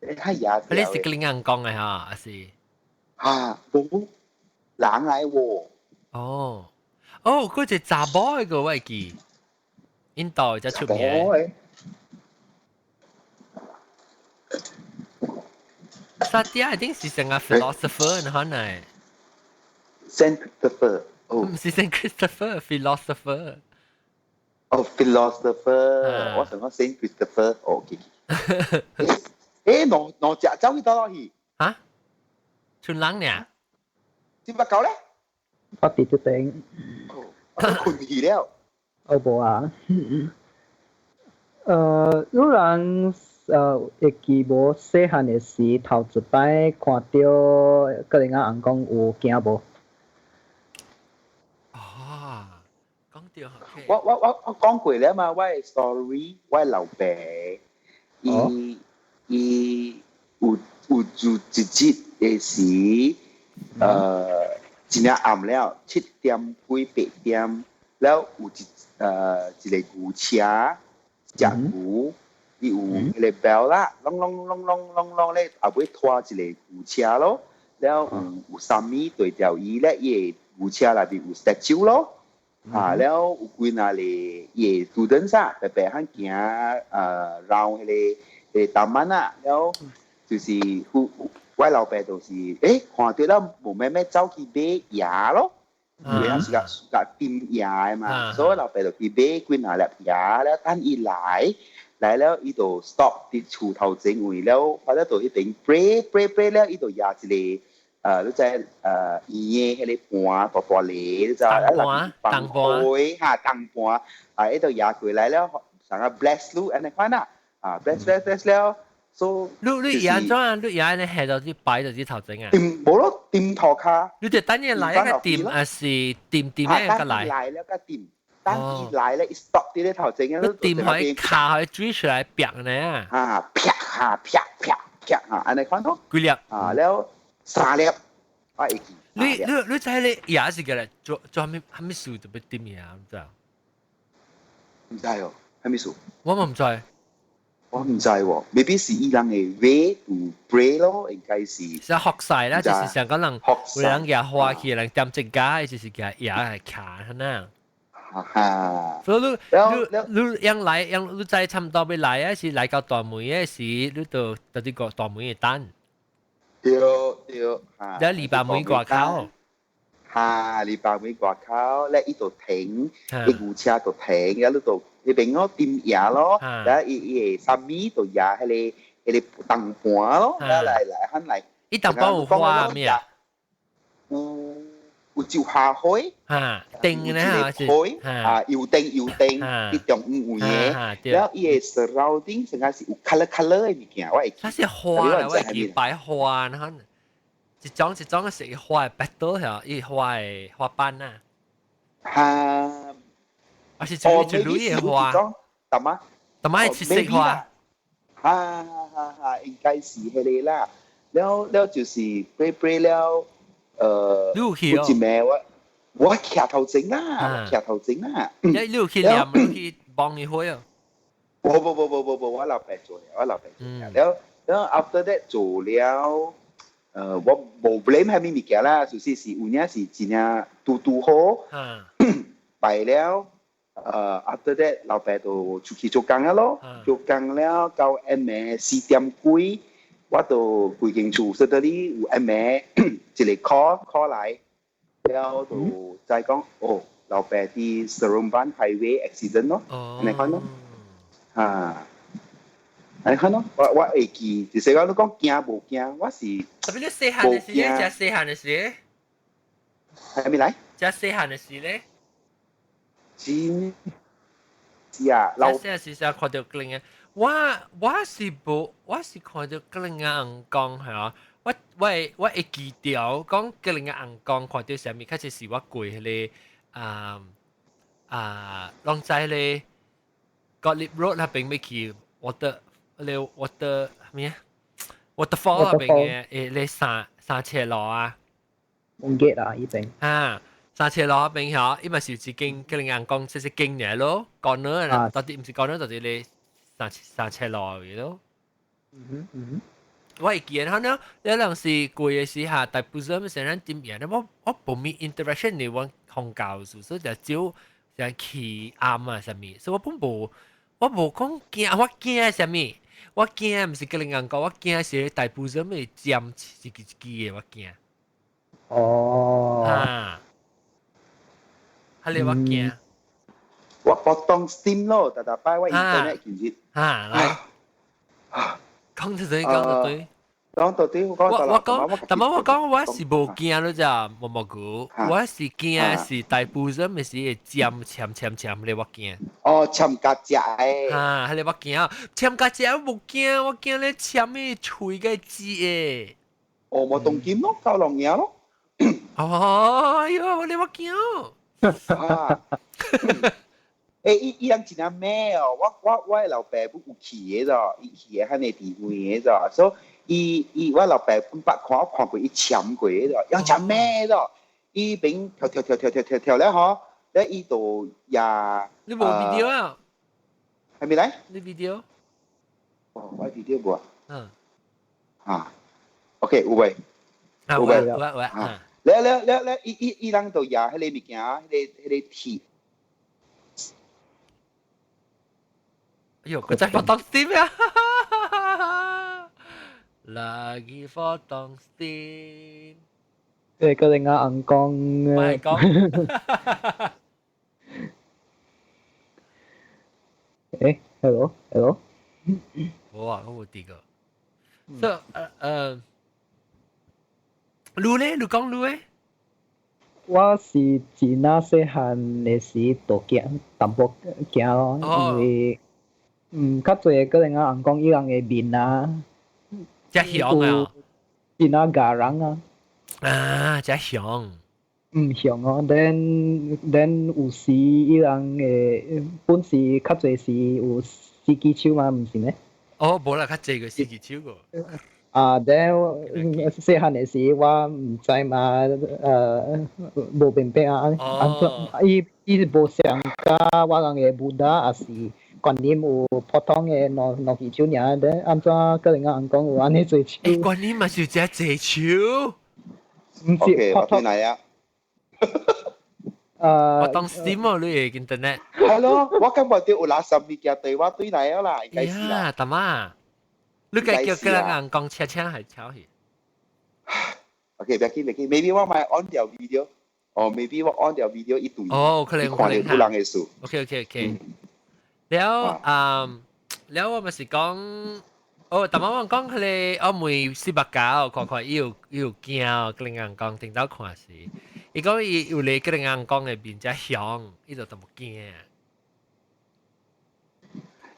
你睇下。你是個硬講嘅嚇，還是？冇人嚟喎。嗰隻查某嘅個我會記，印度就出名。Satya I think 是成個 philosopher 可能。Saint Christopher，唔是 Saint Christopher，philosopher。philosopher，我想講 Saint Christopher，OK。攞隻走去倒落去。嚇？春冷呢？點解搞咧？我跌咗頂。我困去了。冇啊。有人會記無細漢嘅時頭一擺看到個人阿翁講有驚無？講到我講過了嘛，我嘅 story， 我老爸，伊有做一節嘅時，真係暗了7點幾8點，แล้ว有一個牛車，隻牛，伊有迄個 bell 啦，啷咧，後尾拖一個牛車咯，แล้ว有三米對調伊咧，伊個牛車內邊有 statue 咯。แล้ว有幾那里嘢 students 啊，白白行行round 迄個大門啊，แล้ว就是我老爸就是看到啦，無咩咩走去買嘢咯，因為是個店嘢嘛，所以老爸就去買幾那粒嘢，แล้ว等伊來แล้ว伊就 stop 啲厝頭前位，แล้ว或者就一定 pray แล้ว伊就壓一個。你知伊嘅迄個盤大大粒，你知放開嚇當盤，喺度壓過來了，成個 bless 路，安尼款啦，bless 了，所以你壓咗啊？你壓咧係到啲擺到啲頭前啊？冇咯，掂頭卡。你就等嘢嚟一個掂啊，是掂一個嚟。嚟了個掂，等伊嚟咧 stop 啲咧頭前啊，你掂可以卡可以追出來劈咧啊！啪，安尼款咯。幾粒แล้ว3粒，我會記。你知你也是嘅咧，做係咪數就俾點嘢啊？唔知啊？唔知哦，係咪數？我唔知。我唔知喎，maybe 是伊人嘅 way to pray 咯，應該是。是學曬啦，就是想講人，有人嘅花去，人點正解，就是嘅也係卡嗱。所以你樣來樣你再差唔多要來啊，是來到大門嘅時，你到啲個大門嘅單。對，แล้ว禮拜每掛口，禮拜每掛口，咧伊度停，啲牛車度停，然後度你邊個點嘢咯，然後伊三米度嘢迄個燈盤咯，然後嚟肯嚟。伊燈盤有花咩啊？有照下開，燈咧嚇，開油燈，啲中有嘢，然後伊個 surrounding 成個是有 colour 嘅物件，我會記。它是花啦，我記擺花，然後一種嘅是花嘅白刀嚇，伊花嘅花瓣啊。還是就綠嘅花。淡啊係赤色花。應該是迄個啦，แล้ว就是 pray 了。好似咩我徛頭前啦，你去念，你去幫佢開啊？冇，我老爸做了，แล้ว after that 做了，我冇 blame 係咩物件啦，就是有嘢是真係嘟好，敗了，after that 老爸就出去做工啊咯，做工了到暗暝4點幾。我就規間厝實在哩有阿妹一個 call 來，แล้ว就再講老爸啲 Seremban Highway accident 咯，安尼看咯，安尼看咯，我會記，就是講你講驚無驚，我是特別你細漢嘅時咧，真細漢嘅時，係咪嚟？真細漢嘅時咧，真是啊，老細時時看到嗰個。我是看到嗰個紅光係啊，我會記掉講嗰個紅光看到啥物，開始是我過迄個浪仔咧 Gottlieb Road 那邊要去 water 咩啊 waterfall 那邊嘅咧三車路啊，唔記得啊呢邊三車路那邊嚇，因為是自經嗰個紅光即係經嘅咯，講呢到底唔是講呢，到底咧。三車路嘅咯，我會記，然後呢，有陣時過嘅時下，大部分成日點嘢，我冇咩 interaction 嚟揾控教授，所以就招就企啱啊，什麼，所以我冇講驚，我驚什麼，我驚唔是個人講，我驚是大部分咪佔自己嘅，我驚。係你我驚。我當 Steam 咯，大擺我 internet 件事。嚟，講得對。講到底，我講到啦，但我講我是無驚咯咋，毛毛菇，我是驚是大部分咪是尖尖咧，我驚。哦，參加隻誒，係咧我驚，尖家姐我冇驚，我驚咧尖咩喙嘅字誒。哦，我當劍咯，教龍嘢咯。哦，喲，你我驚。啊，伊人真係咩哦？我老爸不有去嘅咋，伊去嘅喺你地位嘅咋，所以我老爸本白看過伊簽過嘅咋，樣真咩咋？伊邊跳咧嗬，咧伊度也你冇 video 啊？係咪咧？你 video？哦，我 video 冇啊。嗯。啊 ，OK，有喂，有喂啊。咧，伊人度也喺你物件，喺你鐵。哎呦，佢真係發當點呀？Lagi potong steam。個人啊，硬講我係講。hello。冇啊，我冇啲個。So，路咧，你講路咧？我是自那細漢嘅時都行，淡薄行咯，因為較濟個人啊，硬講伊人嘅面啊，只響啊，伊那家人啊，啊，只響，響哦，then 有時伊人嘅本是較濟是有司機手嘛，毋是咩？哦，無啦，較濟個司機手個。then 細漢嘅時我毋知嘛，無明白啊，伊無想甲我人嘅武打，也是觀念有普通嘅兩隻手爾，then 安怎個人啊講有安尼做手？觀念嘛是只隻手。毋是普通。嚟啊！我當 Steam 喎，你嘅 internet。係咯，我根本就有垃圾物件對我對嚟啊啦，應該是啦。大媽，你計叫個人硬講車係炒戲。OK，別緊，maybe 我咪 on 條 video，哦 ，maybe 我 on 條 video 一對。哦，可能看你不人嘅數。OK。แล้ว我咪是講，大媽我講佢哋我每18九看伊有驚，個人硬講聽到看是。伊講伊有你個人硬講嘅面只響，伊就都冇驚。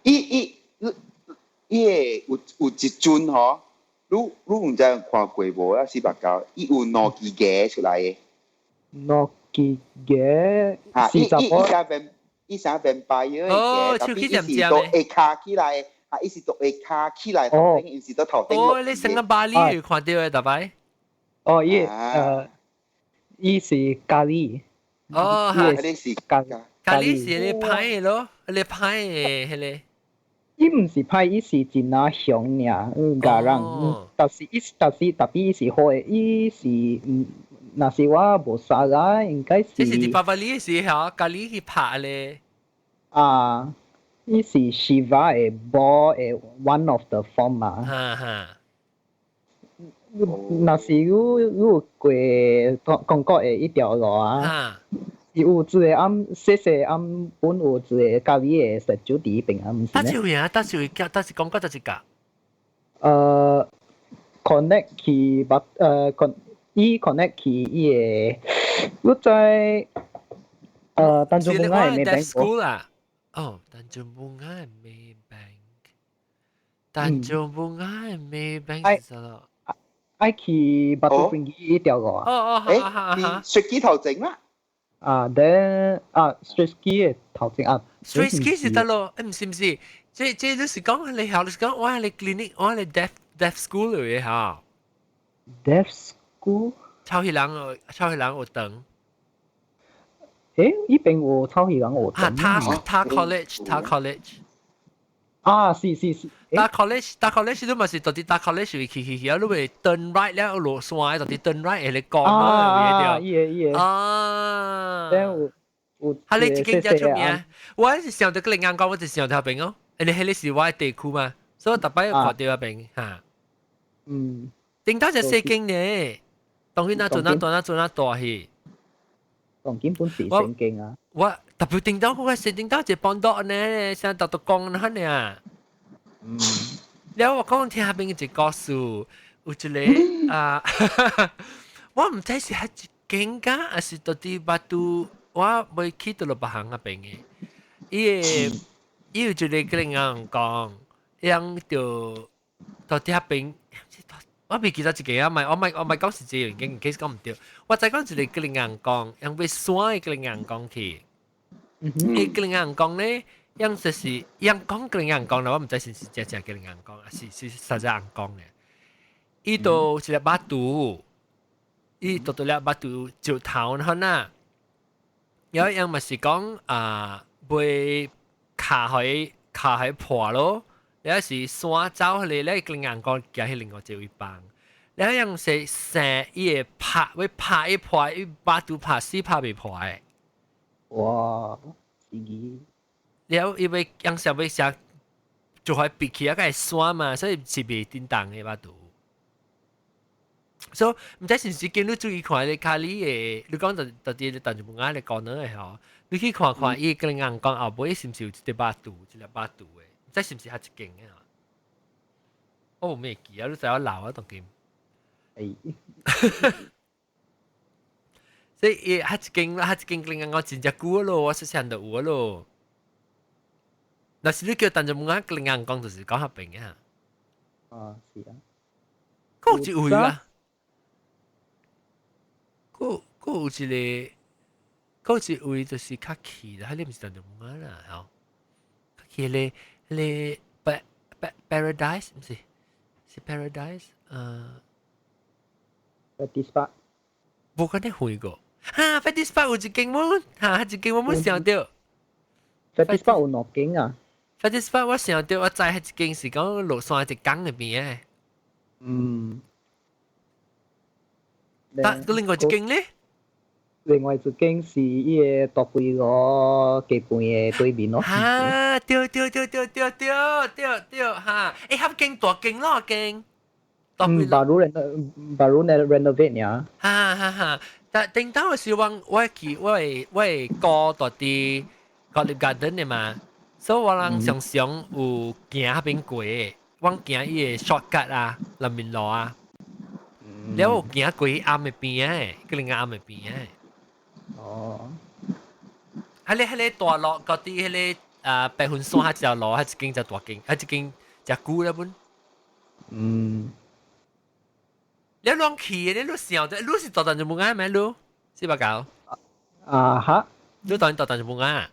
伊有一陣嗬，你唔知看過無啊？18九，伊有兩支嘅出來嘅。兩支嘅伊想變白嘅，哦，但係伊是都會卡起來，伊是都會卡起來，頭頂伊是都頭頂。哦，你成個巴黎有看到嘅大擺？哦，伊是咖喱。哦，你是咖喱是你派嘅咯，你派嘅係你。伊毋是派，伊是真那響爾，家人。但是伊是好嘅，伊是若是我無啥啦，應該是。即是啲巴巴黎是嚇，咖喱去拍咧。啊，伊是 Shiva 嘅 ball 嘅 one of the form 嘛。若是有過中國嘅一條路啊。有一個細暗本有一個咖喱嘅食酒佇邊啊，毋是咩？但是講過就是㗎。connect 去伊 connect 去伊個，我在單中bunga 嘅咩 bank？ school 啊，哦，單中bunga 嘅咩 bank？ 單中bunga 嘅咩 bank 係啥咯？愛去Batu Tinggi 一條路啊。誒，雪機頭整啦。then Street Ski 嘅頭前啊 ，Street Ski 是得咯，唔是，即你是講你學，你講我係你 clinic， 我係你 deaf school 嚟嘅嚇。deaf school？ 超戲人有等。依邊有超戲人有等。他 college。是。打 college 都咪是到底打 college 去，啊，你咪 turn right 咧，落山到底 turn right 係你講啦，伊個。係你自己一出名，我係想到個另外講，我就想到後邊哦，你係你是我嘅地區嘛，所以特別要看到後邊嚇。頂到就四經呢，當然做大戲。當然本是聖經啊。我特別頂到嗰個是頂到就幫到呢，成日讀講嗰啲啊。แล้ว我講聽下邊嘅一個故事，有一個啊，我唔知是係一間㗎，還是到底巴肚我未去到落別行嗰邊嘅。伊有一個嗰個人講，樣就到底嗰邊，我未記得一個啊，我咪講是這樣嘅，其實講唔對。我再講一個嗰個人講，樣被山嘅嗰個人講去，伊嗰個人講咧。樣就是樣講嗰個人講啦，我唔知是只嗰個人講，是實在人講嘅。伊到一粒巴肚，伊到到粒巴肚就頭可能，有樣咪是講會卡喺破咯，有時山走嚟咧，個人講行去另外一位幫，有樣是成伊會拍一破，伊巴肚拍死拍未破嘅。哇，是。了，因為樣時候想就係比起一個山嘛，所以是未叮當嘅巴肚。所以唔知是唔是見你注意看你卡里嘅，你講到啲當住冇啱你講呢嘅嗬，你去看看伊個人講後尾是唔是有一隻巴肚，一粒巴肚嘅，唔知是唔是係一間嘅嗬？我冇咩記啊，你就有鬧啊，當見。所以係一間個人講真正久咯，我是想到有咯。但是你叫當做冇啱，個人講就是講合併嘅嚇。是啊。嗰有一位啊，嗰有一個，嗰一位就是較氣啦，你唔是當做冇啱啦，嚇。較氣咧，Paradise 唔是Paradise Fetish Park。冇講啲會個，Fetish Park 有一間我，一間我冇想到。Fetish Park 有兩間啊。Fetish Park 我想到我知係一間是講落山一江入邊嘅。但另外一間咧？另外一間是伊個大規個基本嘅對面咯。對嚇！誒，合間大間咯，間。baru renovate 呀。但頂到是我係過到啲Olive Garden 嘅嘛，所以我人常常有行嗰邊過嘅，我行伊個 shortcut 啊，林面路啊，แล้ว有行過去暗嘅邊嘅，個另外暗嘅邊嘅。迄個大路嗰啲迄個白雲山嗰條路，係一間就大間，係一間就舊啦本。你亂去嘅，你想得，你是到當就冇啱咩？你是吧搞？嚇？你到當就冇啱。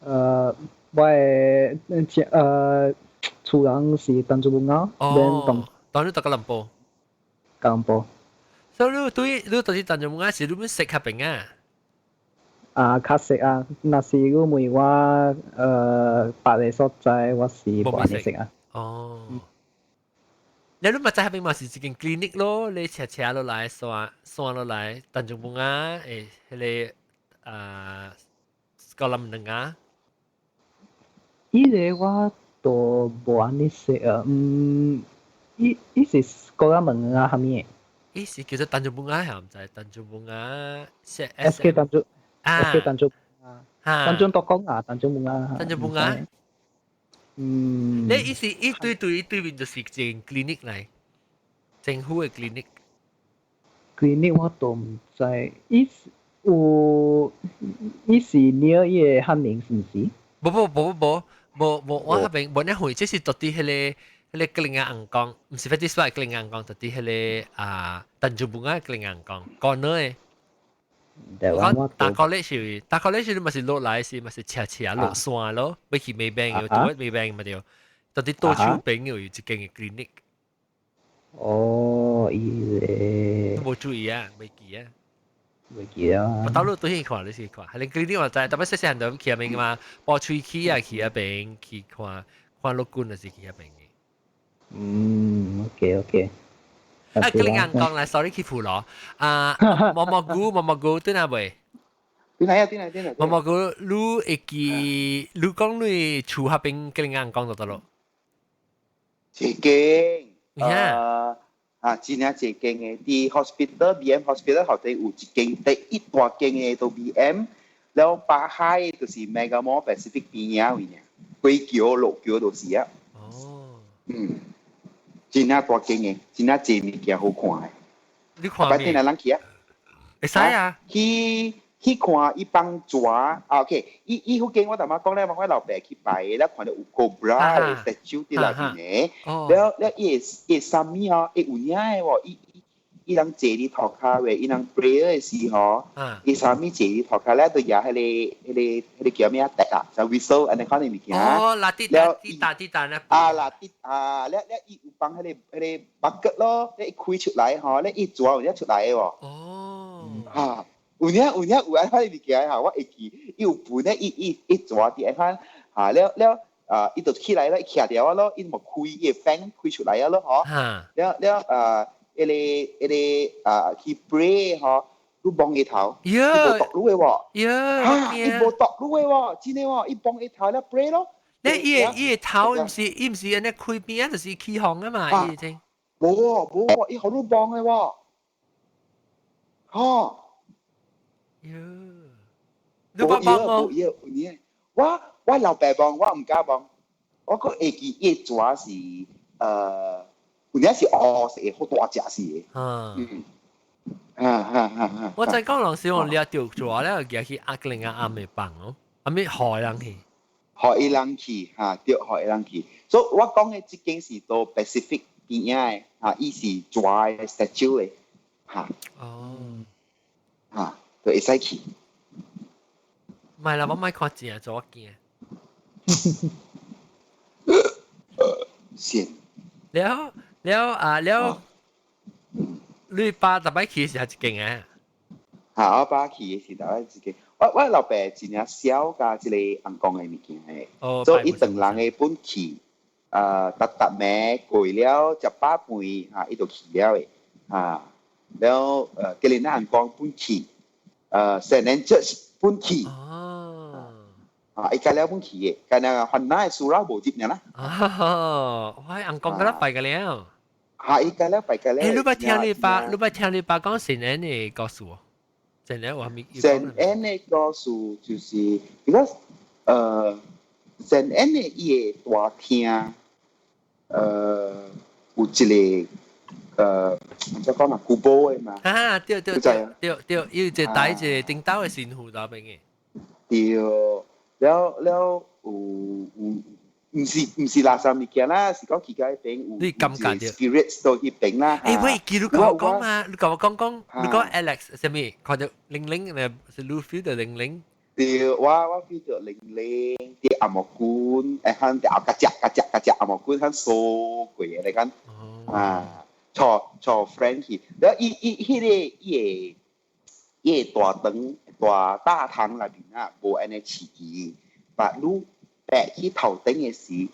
我厝人是當做冇啱。哦，當你到吉隆坡。吉隆坡。所以你到啲當就冇啱，是你們食合併啊？較食啊，若是如果問我別個所在，我是冇安尼食啊。哦。你咪在嗰邊嘛是一間 clinic 咯，你車落來山落來，但係冇啊，迄個高林能啊。伊個我都無安尼識啊，伊是高林門啊，係咪？伊是叫做但係冇啊，係唔知但係冇啊，SK 但係SK 但係但係多講啊，但係冇啊，但係冇啊。你意思一對面就是一間 clinic 嚟，政府嘅 clinic。clinic 我都唔知，伊是 near 伊個漢明是唔是？冇，我嗰邊冇呢回，即是到啲迄個格林亞硬講，唔是 Fetish Park 格林亞硬講，到啲迄個但係冇啊格林亞硬講，講呢誒。我大 college 你咪是落來是咪是斜落山咯，要去美病要做美病咪掉，到啲多處病有一間嘅 clinic。哦，伊個冇注意啊，未記啊。未記啊。我到路都去看，你去看，係你 clinic 我知，特別細細人就去入邊嘛，播吹氣啊，去入邊去看落管就是去入邊嘅。OK。格林硬講啦 ，sorry 去負咯。毛毛菇對哪位？對哪？毛菇，你會記，你講你厝下邊格林硬講就得咯。一間，真係一間嘅，啲 hospital BM hospital 後底有一間，第一大間嘅都 BM，然後巴海就是 Mega Mall Pacific 邊啊位呢，貴橋落橋都是啊。哦。真啊大間嘅，真啊濟物件好看嘅。你看白天咩？來人去啊？會使啊？去看伊幫抓啊 ，OK，伊附近我頭媽講咧，我老爸去拜，咧看到有 cobra 嘅 statue 喺內邊嘅，แล้ว伊啥物啊？伊有影嘅喎，伊人坐喺頭殼嘅，伊人 prayer 嘅時候，伊啥物坐喺頭殼咧，就有迄個叫咩啊？笛啊，就 whistle，安尼講嘅物件。哦，啦滴答滴答滴答咧。啦滴咧伊有幫迄個 bucket 咯，咧伊開出來吼，咧伊抓有影出來嘅喎。哦。有安款物件嚇，我會記，伊有盤咧，伊抓啲安款嚇，了伊就起來咯，伊徛掉啊咯，伊冇開伊個飯開出來啊咯，嗬。了去 pray 嗬，都幫伊頭，伊冇讀路嘅喎。嚇，伊冇讀路嘅喎，真嘅喎，伊幫伊頭咧 pray 咯。咧伊個頭唔是安尼開邊，就是起航啊嘛，伊正。冇，伊好多幫嘅喎。嚇。你幫冇？我老爸幫，我唔敢幫。我個會記伊抓是有影是黑色嘅，好大隻是嘅。我再講兩時，我掠到抓咧，佢去壓另外暗嘅幫咯，阿咪害人去。害伊人去嚇，對，害伊人去。所以我講嘅即件是到 Pacific 邊嘅嚇，伊是抓嘅 statue 嘅嚇。哦。嚇。就會使去。唔係啦，我咪看字啊，做驚。先。了，你爸特別去是係一間啊？嚇，我爸去是特別一間。我老爸真係少加一個紅光嘅物件嘅，所以伊等人嘅本去，特咩過了10把半嚇，伊就去了嘅嚇。แล้ว嘅連紅光本去。St. Anne Church 本去，伊家了本去嘅，但係漢娜蘇拉無接呢啦。我喺硬講嗰粒拜嘅了。係伊家了拜嘅了。你捌聽你爸講St. Anne嘅故事喎？St. Anne 我未。St. Anne 嘅故事就是，因為St. Anne 嘅伊個大廳，有一個。即講嘛，古堡嘅嘛。對，要一帶一個頂斗嘅神父嗰邊嘅。對，了有唔是垃圾物件啦，是講佢家邊有。你感覺到 spirits 到嗰邊啦。喂，你同我講嘛，你同我講，你講 Alex 係咪？看到00咧，是 Luffy 的00。對，我 feel 到00，啲阿莫官，啲阿格隻阿莫官，佢掃過嘢嚟緊啊。坐 friend 去，แล้ว伊大堂內邊啊，無安尼市集，把路擺去頭頂嘅時，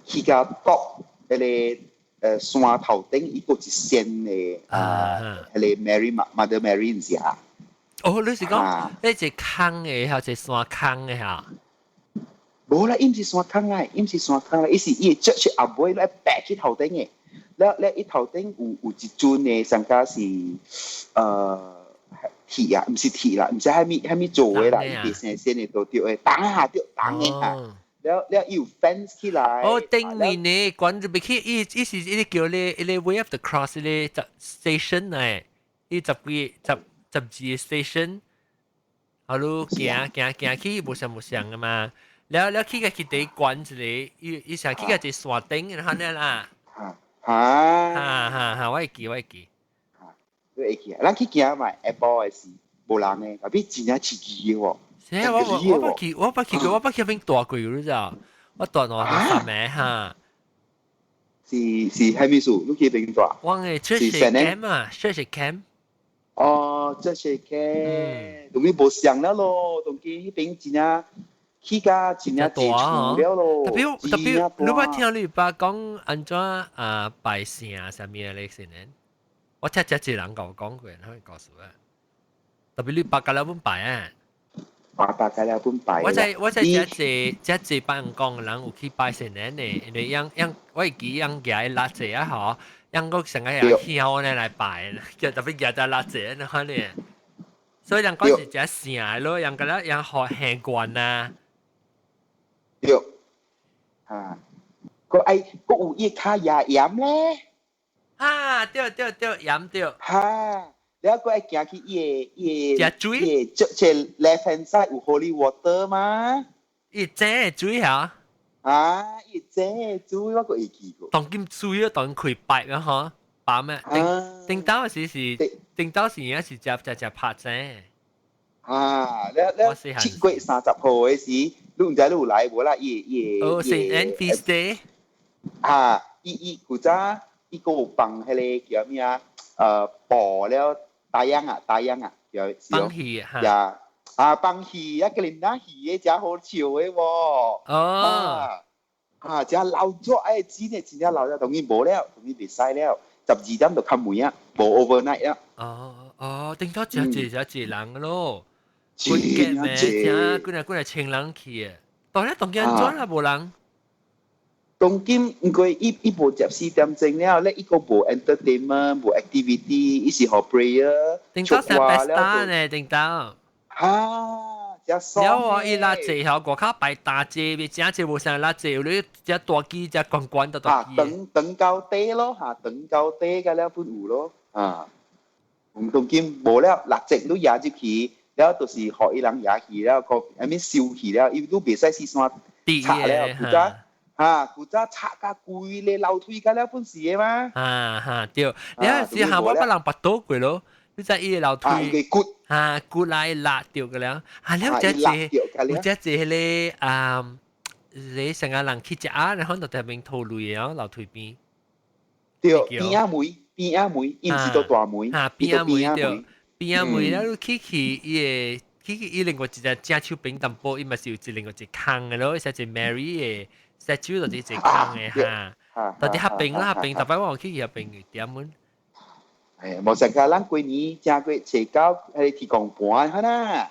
去到top 嗰個山頭頂，伊個一線嘅嗰個 Mother Mary 唔是啊？哦，你是講你一坑嘅，還是一山坑嘅嚇？無啦，伊唔是山坑啊，伊是伊 church 阿妹咧擺去頭頂嘅。แล้ว伊頭頂有一尊嘅，上加是鐵啊，唔是鐵啦，唔知係咪做嘅啦，伊啲先嘅都掉嘅，擋嘅嚇。แล้ว伊有 fence 起來。哦，頂面嘅，關住別去，伊是伊叫你way of the cross 咧 station 嚟，伊十幾 station，好咯，行去冇上嘅嘛，แล้ว去嘅地關住你，伊成去嘅就山頂，然後咧啦。我會記。會記，咱去行嘛，下晡誒時無人誒，特別真係刺激嘅喎。係我捌去邊大過你知道？我大我三名嚇。是係咩數？你去邊大？我係Church Camp 啊，Church Camp。哦，Church Camp，同你無相了咯，同佢邊真係。去家真係地處了咯，特別，你捌聽你爸講安怎拜聖啥物咧先呢？我聽一人甲我講過，佢告訴我。特別你爸家了本拜啊。爸家了本拜。我在這班人講人有去拜聖呢呢，因為我會記養嘅垃圾啊嗬，養個成個人香呢來拜，就特別養在垃圾呢可能。所以人講是只聖咯，人個咧人學行慣啊。對，個有伊卡牙鹽咧，對，飲對，然後個係行去伊食水，即 left hand side 有 holy water 嘛，伊井水嚇，伊井水我個會記過，當金水啊，當開白啊嗬，白咩？頂到時頂到時而家是只拍井，แล้ว7月30號嘅時，你唔知你有來無啦？哦，Saint Anne Feast Day，伊古早伊個有放迄個叫咩啊？播了大洋啊，叫放戲嚇，呀放戲啊，個林那戲嘅真好笑嘅喎，真老咗誒，真正老咗，當然無了，當然袂使了，12點就開門啊，無 overnight 啊。頂到只人咯。佢嘅咩？正佢係情人去嘅，當然當然做啦，無人。當今唔過伊無接4點鐘了，咧伊個無 entertainment，無 activity，伊是學 prayer，頂到成 besta 呢，頂到。真爽。了我伊拉坐後國卡擺大隻，別正隻無成拉坐，你只大機只關到大機。等高低咯，等高低嘅了本有咯，當今無了，6隻都野入去。แล้วตัวสีหอยหลังยาขี่แล้วก็ไอ้ไม่ซิวขี่แล้วอีดูเบสไซซีสมาฉะแล้วกูจะฉะกะกุยเลยเราทุยกันแล้วพุ่นเสียมาเดี๋ยวสิหาว่าฝรั่งปัดโต๊ะกู咯你在伊老推กุ來辣掉嘅了แล้วจะเลย你成個人去食啊然後就喺邊吐淚啊老推邊對邊啊梅唔是到大梅邊啊梅對邊啊梅แล้วKiki 另外一隻正手餅淡薄，伊嘛是有一另外一坑嘅咯，一隻 Mary 嘅statue 就是一隻坑嘅嚇，到底合餅啦，合餅，特別我 Kiki 合餅嘅點樣？冇成個人過年正過社交係提供盤嚇啦，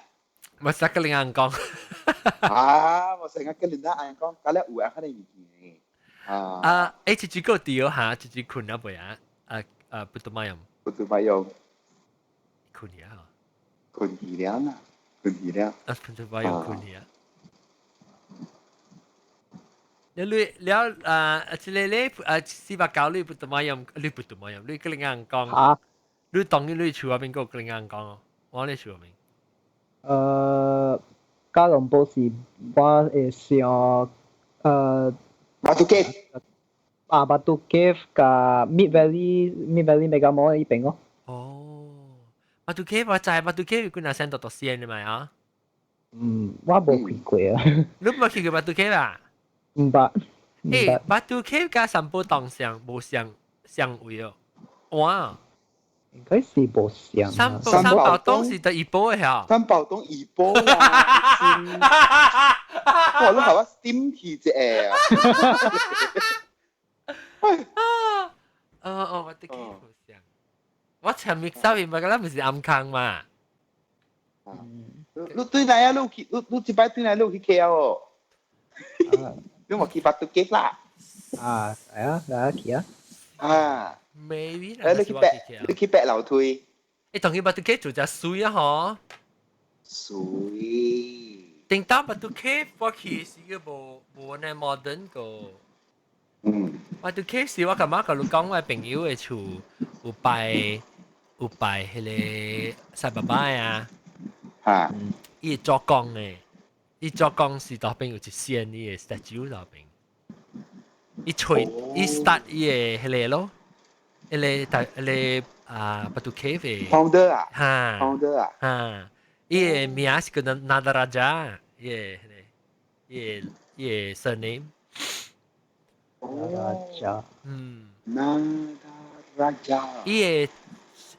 冇成個人講，冇成個人講，咁咧有啊，可能唔見誒，一個掉嚇，一困啊背啊，不怎麼樣，困嘢嚇，困起了啦。困起了，不怎麼樣困嘢。แล้ว即係你48你不怎麼樣，你不怎麼樣，你個人講嚇，你當然你厝嗰邊個個人講哦，我你厝嗰邊。加隆波是我會想Batu Cave Batu Cave 甲 Mid Valley Mega Mall 呢邊咯。Batu Cave 我知 Batu Cave 佢嗱先到先嘅嘛啊？我冇去過啊。你冇去過 Batu Cave 啊？唔捌。Batu Cave 加三寶洞冇相位哦。哇！應該是冇相。三寶洞是第一波嘅嚇。三寶洞二波啊！哇！你係話 steam 起啫Batu Cave 冇相。我前面收完咪嗰粒唔是暗坑嘛？你對哪一路去？你一擺對哪一路去 KL 哦？你冇去 Batu Cave 啦？係啊，嚟去啊！Maybe 你去北樓推。你同佢 Batu Cave 做隻水啊？嗬？水。定到 Batu Cave 我去是個冇呢 modern 個。Batu Cave 是我感覺佢講我朋友嘅厝有拜迄個西伯伯啊，伊做工嘅，伊做工是嗰邊有一線伊嘅 statue 嗰邊，伊start 伊嘅迄個咯，迄個Batu Cave 嘅 founder 啊，founder 啊，伊嘅名是叫 Nadaraja，伊嘅 surname。Nadaraja。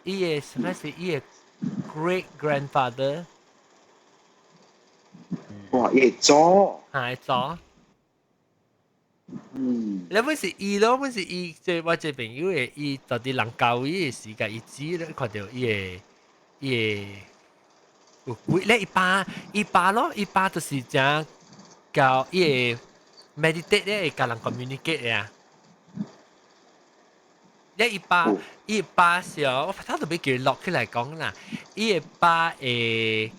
伊嘅什麼是伊嘅 great grandfather？哇！伊做係做。你本是伊咯，本是伊即我這朋友嘅，伊到底人教伊嘅時間，伊知咧看到伊嘅有幾咧伊爸咯，伊爸就是講教伊嘅 meditate 咧，教人 communicate 嘅啊。咧伊爸時候，我睇到俾佢落起來講啦，伊個爸會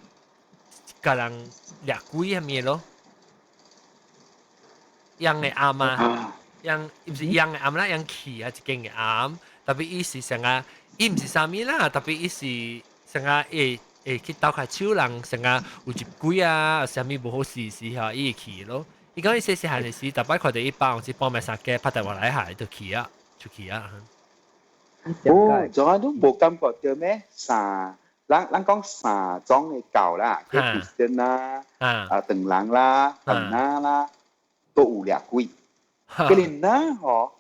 教人掠鬼係咩咯？養嘅阿媽， yang yang暗啦，yang 氣啊，一間嘅暗，特別伊是成啊，伊唔是啥物啦，特別伊是成啊，去鬥下手人成啊，有一鬼啊，啥物無好事嚇，伊會氣咯。伊講伊細細漢嘅時，逐擺看到伊爸，只幫埋三家拍台話來下，就氣啊，出氣啊。哦，仲有都冇感覺到咩？咱講三種嘅狗啦，即係先啦，長人啦，長乸啦，都有掠鬼。嗰啲嗱嗬，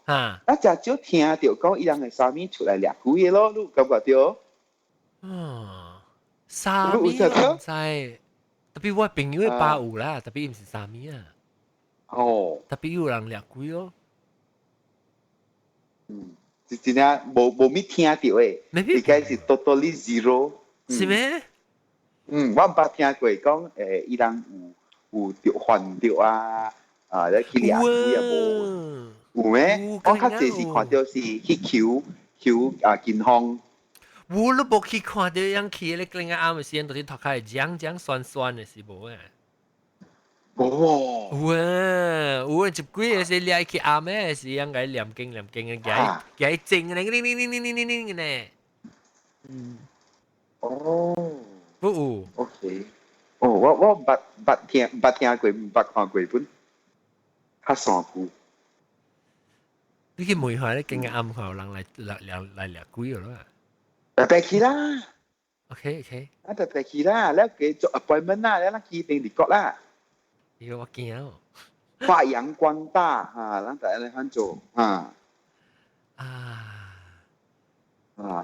咱就少聽到講伊人係啥物出來掠鬼嘅咯，你感覺到？啥物唔知，特別我朋友嘅爸有啦，特別唔是啥物啊。哦，特別有人掠鬼咯。真正冇乜聽到誒，應該是 totally zero。是咩？我唔捌聽過講伊人有着患着啊，咧去掠鬼啊無？有咩？我較濟是看到是去求健康。有你無去看到樣去咧，另外啱嘅時間到啲頭殼係漿酸酸嘅是無啊？哦，有啊，有啊，接鬼嘅時你去啱嘅時樣嘅念經嘅，佢靜嘅，嘅咧。哦，有 ，OK， 哦，我捌聽過，捌看過本，較山久。你去問下咧，今日暗後人嚟掠鬼嘅啦。白去啦 OK， 白去啦，แล้ว佢做 appointment 啦，แล้ว去定美國啦。呢個我驚。發揚光大嚇，咱大家嚟做嚇。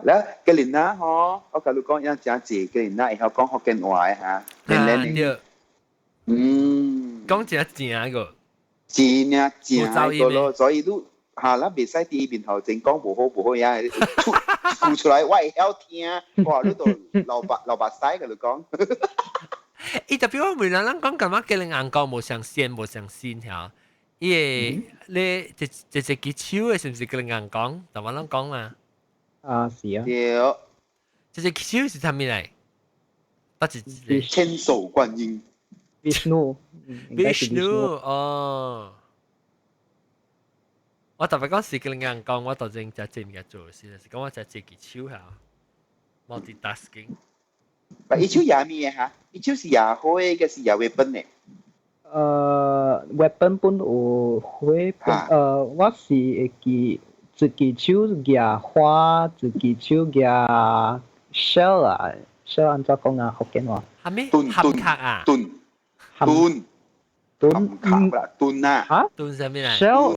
แล้วกลิ่นนะฮะ我甲你講樣真濟กลิ่นนะ，以後講福建話嘅嚇，對。講真正個。真啊正個咯，所以都嚇，咱袂使佇面頭前講無好呀，吐出來我會曉聽，哇！你都流白屎甲你講。伊特別我問人講幹嘛？叫人硬講無上線無上線嚇，伊個你隻支手嘅是唔是叫人硬講？同我人講嘛？是啊。對。隻手是啥物嚟？不是千手觀音。Vishnu 哦。我特別講是叫人硬講，我當陣就正嘅做事，是講我就隻手嚇 ，multitasking。伊手也咩嚇？伊手是也好嘅，個是也weapon嘅。weapon 本有weapon，我是會記一支手舉花，一支手舉 shell 啊 ，shell 按怎講啊？福建話。係咩？冚卡啊？盾啦，盾啊。嚇？盾係咩嚟 ？shell，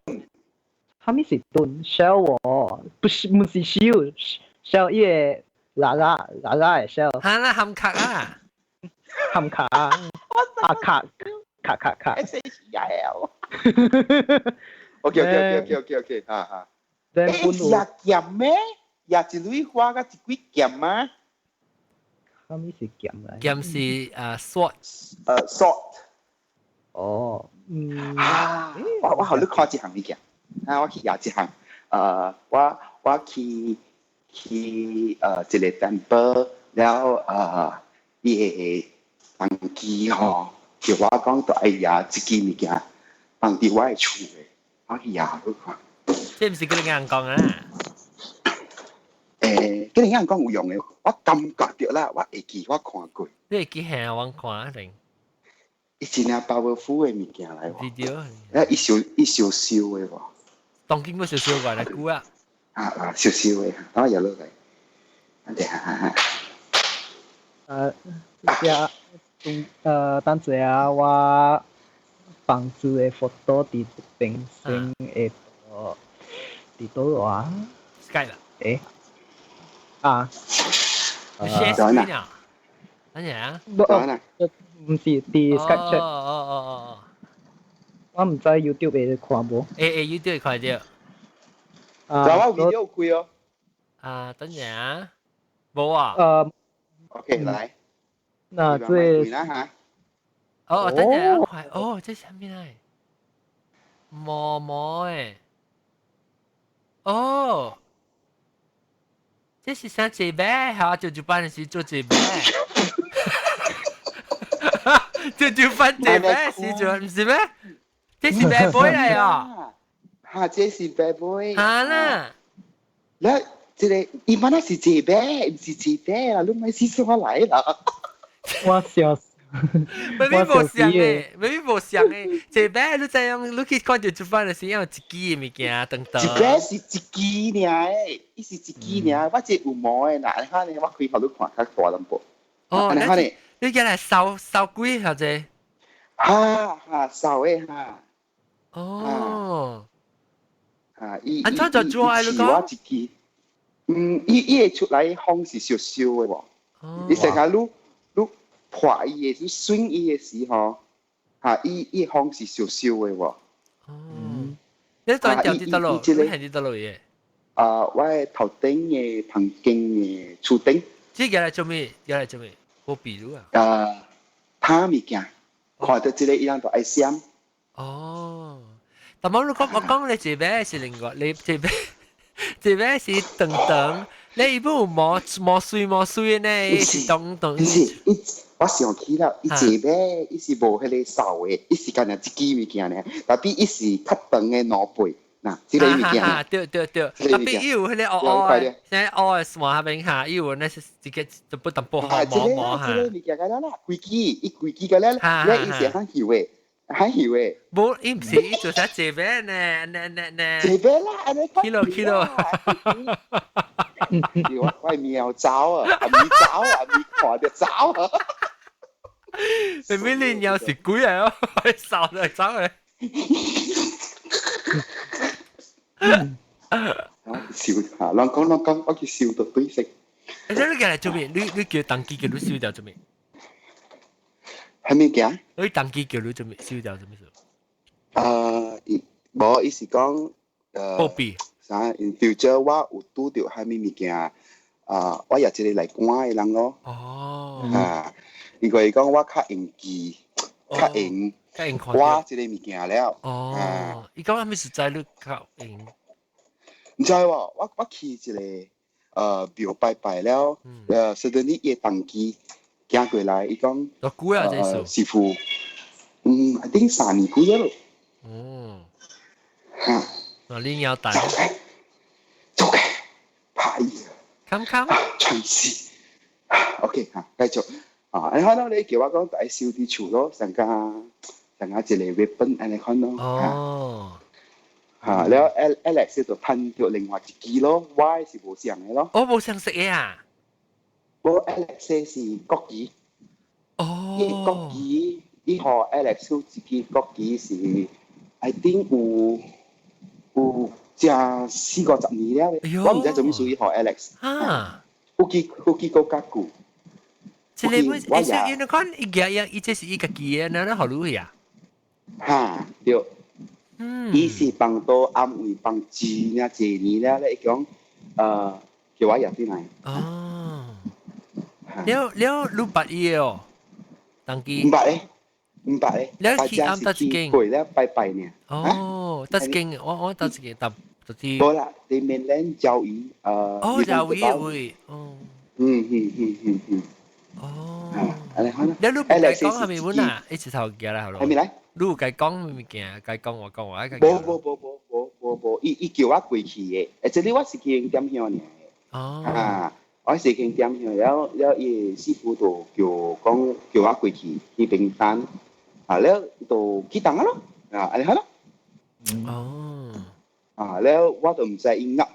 係咩是盾 ？shell 喎，不是 shell，伊個拉嘅 shell。嚇啦，冚卡啊！冚卡啊！卡。SHL。OK，嚇。誒，也劍咩？也一蕊花甲一鬼劍啊？係咩是劍嚟？劍是sword。哦，我後你看一項物件，我去也一項，我去一個 temple，然後伊個房機吼，叫我講到哎呀，一支物件放佇我嘅厝嘅，我去也去看。即唔是叫你硬講啊？叫你硬講有用嘅，我感覺到啦，我會記我看過。你會記下我看定？伊真係 powerful 嘅物件嚟喎。video。一小小嘅喎。當經過少少個嚟估啊。少少嘅，我入落嚟。等陣啊，我房子嘅 photo 佇一邊先會佇倒啊 ？Skype 啦。share screen 啊？乜嘢啊？唔是佇 Skype chat。哦。我唔知 YouTube 會看無。YouTube 會看到。我 video 開哦。等陣啊。冇啊。OK，來。那這。等陣啊，快！哦，這係咩嚟？毛毛誒。哦。這是啥字咩？嚇，做班時做字咩？做班字咩？是做唔是咩？這是咩杯嚟啊？哈，这是 bad boy。哈啦，แล้ว这个伊妈那是姐呗，不是姐呗啊，你咪是说我来啦。我笑死， baby 我無笑死嘅。像誒，baby 無像誒，這擺你知樣，你去看到做飯的時候，有一支嘅物件等等。一擺是一支爾誒，伊是一支爾，我這有毛誒嗱，你看呢，我可以互你看較大淡薄。哦，你看呢，你而來掃鬼或者？哈，掃誒哈。哦。啊，安怎就做你講？我一支，伊會出來風是燒燒嘅喎。你成日你破伊嘅，你選伊嘅時候，嚇伊風是燒燒嘅喎。哦。你當掉啲得咯？你係啲得咯嘢？我係頭頂嘅旁邊嘅厝頂。即係嚟做咩？嚟做咩？冇比如啊？拍物件，看到這個伊樣就愛閃。哦。但係我講你這邊是另外，你這邊是等等，你不磨水呢？是等。唔是，我想起啦，伊這邊伊是無迄個掃嘅，伊是干那一支物件呢，但比伊是較長嘅腦背，嗱，這個物件。對，特別伊有迄個黑現在黑嘅線下邊下，伊有那是一個就不淡薄毛嚇。這個物件個啦，規支個咧，伊是很幼嘅。還以為冇，伊唔是，伊做啥這邊呢？這邊啦，你看 kilo，我苗爪啊，咪看得爪啊，明明你有時鬼嚟咯，掃嚟走嚟。笑下，啷講，我叫笑到對食。你叫嚟做咩？你叫當機叫你燒掉做咩？係咩嘅？你當機叫你做咩燒掉做咩事？無，伊是講報備啥 ？In future 我有拄着係咩物件我也一個來關嘅人咯。哦。因為講我較用記，較用我這個物件了。哦。伊講咩實在你較用？唔知喎，我去一個廟拜拜了，suddenly 伊當機。行過來，伊講師傅，I think 3年幾咯。哦。嚇。你要帶。做嘅，拍伊。come。全是。OK 嚇，繼續。你看到你叫我講第一燒啲厝咯，成家一個 weapon， 你看到。哦。嚇，แล้ว Alex 就噴咗另外一支咯 ，Y 是無相嘅咯。我冇相識嘅啊。我 Alex 是國旗，伊國旗，伊和 Alex 自己國旗是 ，I think 有正40-50年了。我唔知做咩屬於和 Alex。有幾個家具。即係你看伊這是伊家己嘅，那好厲害啊！嚇，對。伊是幫到安慰幫住呢幾年了，你講叫我入啲嚟。哦。了，你捌伊哦，當機。唔捌咧。了去啱得一間。攰咧，拜呢。哦，得一間，我得一間，就是。冇啦，你面咧教育哦，教育會，哦。哦。你看啦。了，你該講係咪本啊？一直頭記啦，係咯。係咪咧？你該講物件，該講我講。冇，伊叫我過去嘅，即係我是去點樣呢？哦。我是去點樣，了伊師傅就叫我過去去平單，了就去當咯，你看咯。哦。了我就唔使伊噏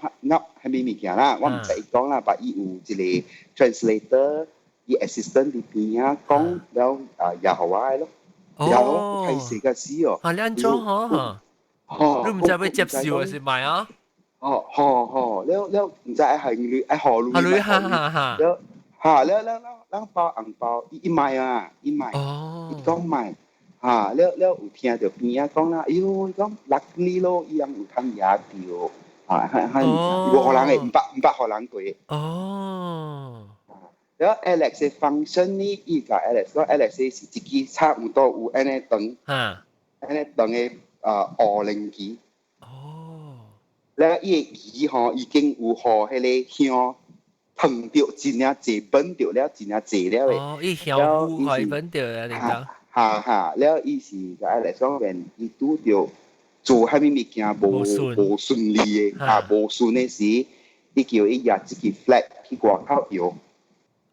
係咩物件啦，我唔使講啦，把伊有一個 translator，伊 assistant 喺邊啊講，了也好啊咯。有睇死個死哦！你安裝你唔知要接受還是賣啊？แล้ว唔知係女係何女？แล้ว包紅包一賣伊講賣แล้ว有聽到邊啊講啦，哎呦講6年咯，伊樣有貪嘢掉冇可能嘅，唔捌可能過。哦。แล้ว Alex 嘅 function 呢？依個 Alex 是自己差唔多有安尼長嘅零機。แล้ว伊個已經有和迄個香碰到真正濟本到了，真正濟了嘅。伊香烏可以本到啊，你講。แล้ว伊是個 Alex 講完，伊拄到做虾米物件无顺利嘅，無順嘅時，你叫伊壓自己 flag 去外口搖。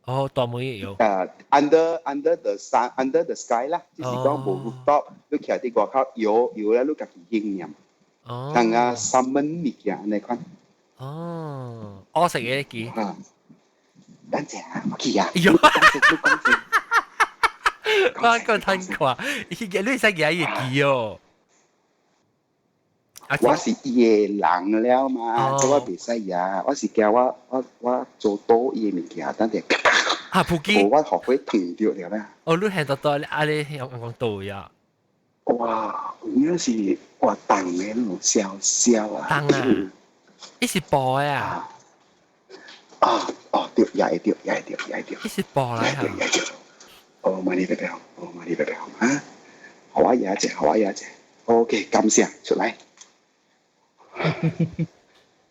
哦，大門也有。under the sky 啦，就是講無 rooftop，你徛喺外口搖咧，你家己經驗。哦。等下salmon物件你看。哦，我食嘅記。等陣啊，我記啊。有。我個聽過，你使嘢嘢記哦。我是伊個人了嘛，所以我袂使呀。我是叫我做多伊個物件，等陣。啊，普吉。我學會疼掉了啦。哦，你係多你用到呀？哇，那是我當嘅那種笑笑啊。當啊，一是播呀。對，也對。一是播來哈。哦，馬里伯啊，好啊嘢啫。OK，感謝出嚟。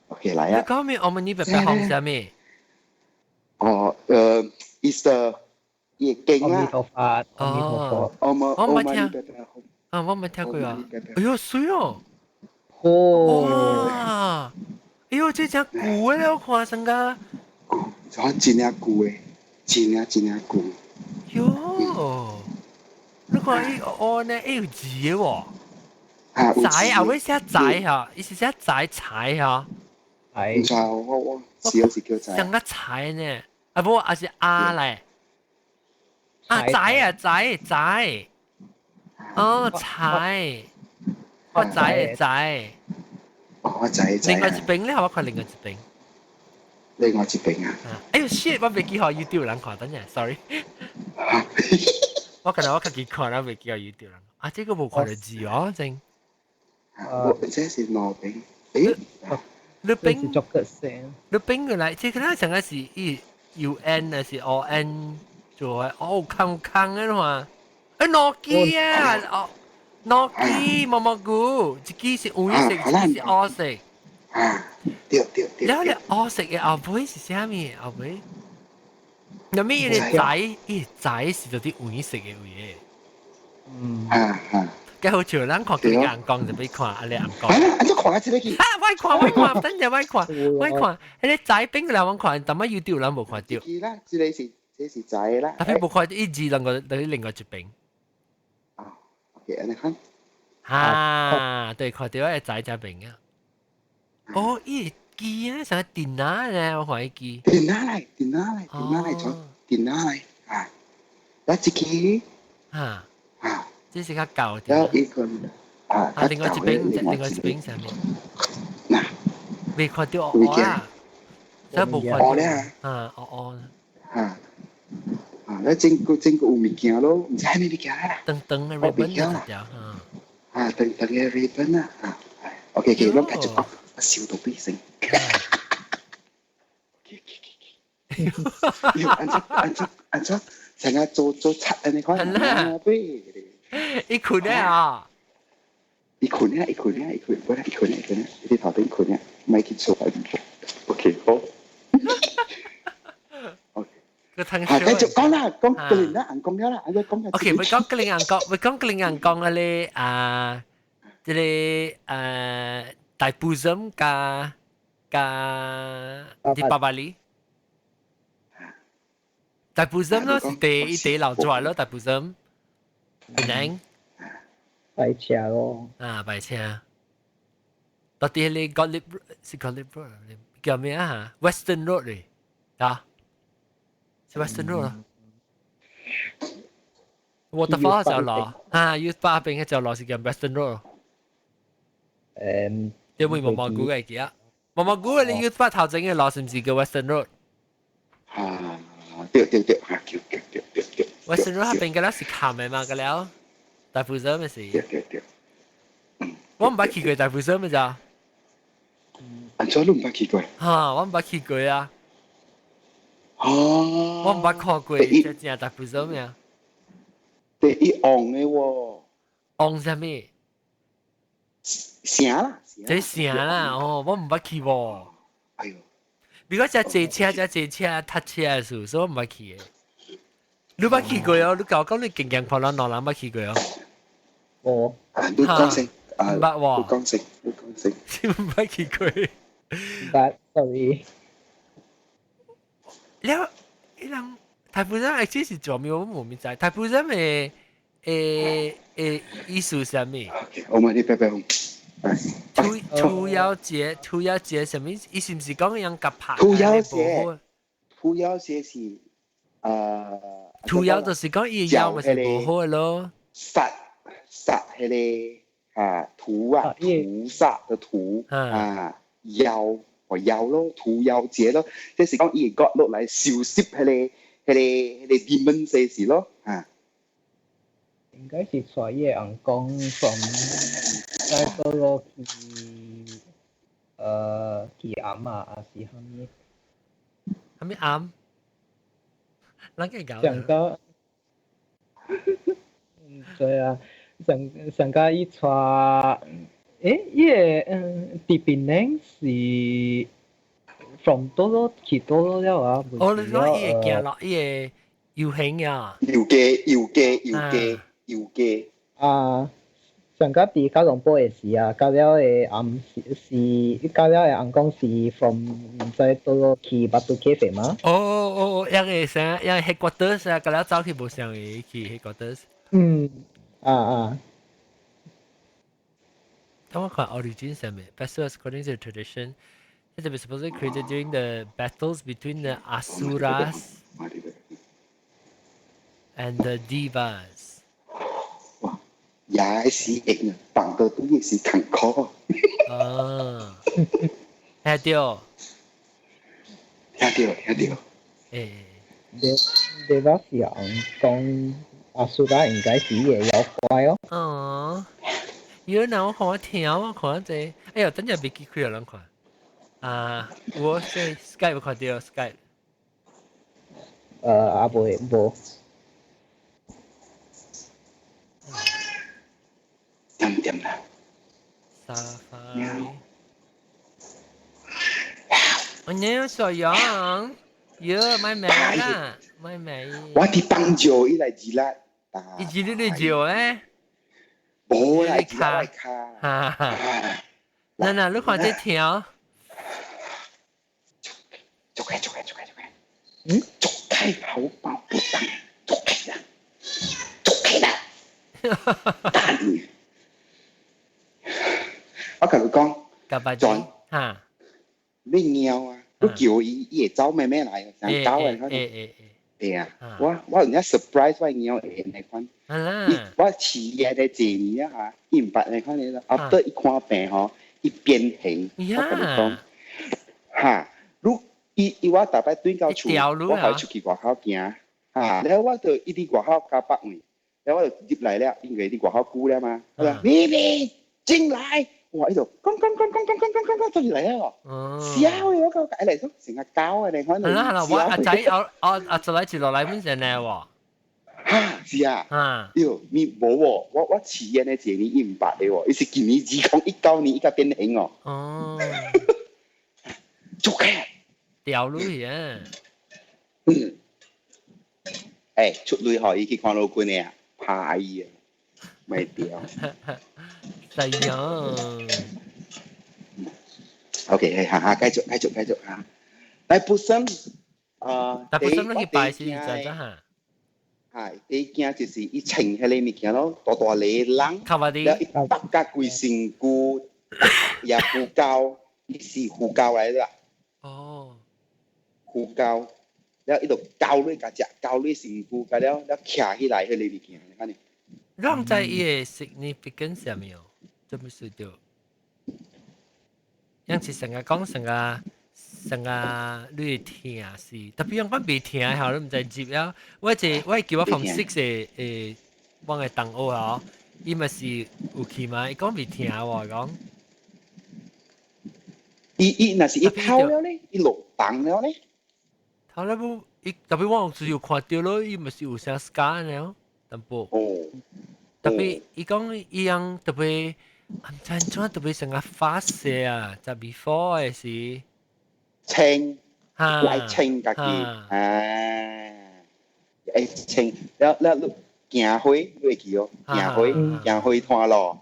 OK，來啊。你講咩？我們呢邊紅啥咩？Easter 夜景啊。阿彌陀佛。我冇聽過啊。哎呦，水哦。哇！哎呦，這隻古嘅了，看上個。真係古嘅，真係古。喲，你看伊哦呢，有字嘅喎。仔啊，會寫仔嚇，伊是寫仔柴嚇。唔錯，我少時叫仔。像個柴呢？啊不，還是啊嚟。啊仔。哦，柴。我仔。我仔。另外一邊咧，我看另外一邊。另外一邊啊！哎呦 shit！我未記好 YouTube 人看，等陣 ，sorry。我可能我自己看，我未記好 YouTube 人。啊，這個冇看到字哦，正。這是羅賓。你冰是逐個聲。你冰過來，這個咧成個是UN 還是 ON 做嘅？哦，康嘅嘛。Nokia 啊，Nokia 毛毛菇，一支是黃色，一支是黑色。對。แล้วเนี่ยอ๋อ食嘅後背是啥物後背？有咩嘢仔是到啲黃色嘅嘢？嘅好似咱看佢眼光就俾看，啊你眼光。你看下這個去。我看，等陣我看，你仔邊個嚟我看，但係 YouTube 咱冇看到。啦，這是仔啦。特別冇看到一字兩個對另外一邊。OK，你看。對，看到一仔這邊啊。哦，伊機啊，成個電腦咧，我看伊機。電腦嚟做，電腦嚟啊！一支機。這是較舊啲。有一個另外一邊上面。嗱，未看到我啊，所以冇看到。咧。你整個有物件咯，唔知係咩物件啦。燈嘅 ribbon 一條。燈嘅 ribbon 啊。OK，咁繼續講。笑到悲聲。按照成日做七啊！你看。一捆咧啊！一捆，你啲頭頂捆咧，咪見錯喺邊 ？OK， 好。OK。個騰繼續講啦，講個零啦，講咗啦，講。OK，咪講個零講啊咧啊，即係大埔森加啲巴巴里。大埔森咯是地留咗咯，大埔森。Penang 白車咯。白車。到底你 Gottlieb 是 Gottlieb Road 叫咩啊？Western Road 嚟，啊，是 Western Road 啊。Waterfall 就落，Youth Park 邊嘅就落是叫 Western Road。有冇毛毛菇嘅記啊？毛毛菇你 Youth Park 頭前嘅落是唔是叫 Western Road？對。Western Road 邊嘅啦是鹹嘅嘛，嘅了，大埔森嘅是。對。我唔捌去過大埔森嘅咋。安怎你唔捌去過？我唔捌去過啊。我唔捌看過，只正大埔森嘅。第一昂嘅喎。昂啥物？城啦。這城啦，我唔捌去喎。哎呦！如果只坐車、搭車嘅事，所以我唔捌去嘅。你捌去過哦？你教講你勁勁看到哪人捌去過哦？你講聲，唔捌喎，你講食，唔捌見過。But sorry，了，伊人大部分人其實做咩我冇明白，大部分人意思係咩？ OK，我們你拜拜。屠妖節什麼？意思唔是講人夾拍屠妖節是屠妖就是講伊妖咪是無好嘅咯。殺迄個屠殺的屠妖和妖咯，屠妖節咯，即是講伊個角落嚟消失迄個 demon 些事咯應該是帶伊個人講 from 在多羅去暗啊，還是啥物？係咪啱？啷個搞？上到，對啊，上到伊帶，伊個地邊呢是 from 多羅去多羅了啊？哦，你講伊個行落，伊個遊行啊？遊街啊！上個佇九龍坡嘅時啊，到了嘅暗是到了嘅暗講是 from 唔知多羅去巴杜咖啡嘛？哦，一個啥？一個 headquarters 啊，咁了走去無上嘅去 headquarters。啊。咁我看 origin 上面 ，Festivals according to the tradition, it was supposedly created during the battles between the Asuras and the Devas. 也是型啊，放到都也是坎坷。係對。聽到。你話是人講阿蘇拉應該是嘢妖怪哦。有人我看我聽，我看這，哎呀，等陣未記開啊，人看。我這 Skype 有看到 Skype。啊無。點啦 Safari 我呢小羊買咩啦？買咩？我啲幫助伊來自啦，伊自己嚟做咧？冇嚟自來卡。嗱，你看這條，做開，做開好爆不當，做開啦，但係。我同你講，John，你鳥啊，都叫伊會走咩嚟，想搞嘅嗰啲。係啊，我人家 surprise 我鳥會嚟款。我試嘢嘅幾年啊，伊唔捌嚟款嘅，after 一看病嗬，伊變形。我同你講，你我大擺對到厝，我可以出去外口行，然後我就一啲外口加北面，然後我就入嚟了，因為啲外口沽了嘛，我話咪進來。我喺度講出嚟啊！笑我個解嚟都成日教啊！你可能係啦，我阿仔我就嚟住落嚟本身咧喎。是啊，喲，你冇喎，我遲嘢咧借你100嘅喎，伊是今年2019年依家變形哦。做嘅掉女啊！出女可以去看老闆嘅啊，怕伊啊，咪掉。係樣。OK， 繼續嚇。但本身你去拜先就真嚇。係，第一件就是伊穿迄個物件咯，大大個人，แล้ว伊搭架貴身軀，也護教，伊是護教嚟啦。護教，แล้ว伊就教你架隻，教你身軀，架了徛起來迄個物件，你看呢？讓在伊個 significance 係咪？做咩事掉？樣是成日講成日你聽是，特別我未聽下，你唔知接了。我叫我 from 6誒，我嘅同學啊，伊咪是有去嘛？伊講未聽喎，講。伊那是伊偷了咧，伊落檔了咧。偷了不？伊特別我只有看到咯，伊咪是有聲 scan 了，淡薄。特別伊講伊樣特別。唔知做特別成日發射啊，就 before 嘅事。清，來清家己，清，แล้ว行開，你會記哦，行開團咯，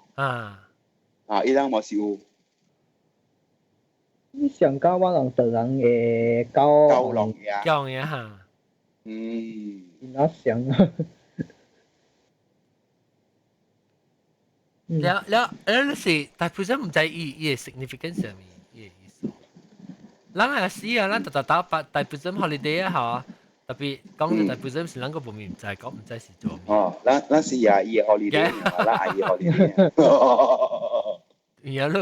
伊人嘛是有你上高我人特人嘅高高龙呀，叫嘢嚇。那想你是大部分唔知伊嘅 significance 係咪伊嘅意思。咱係死啊，咱打大部分 holiday 啊嚇，特別講到大部分是咱個部門唔知講唔知是做咩。哦，咱是呀，伊嘅 holiday 啊，咱係伊 holiday。然後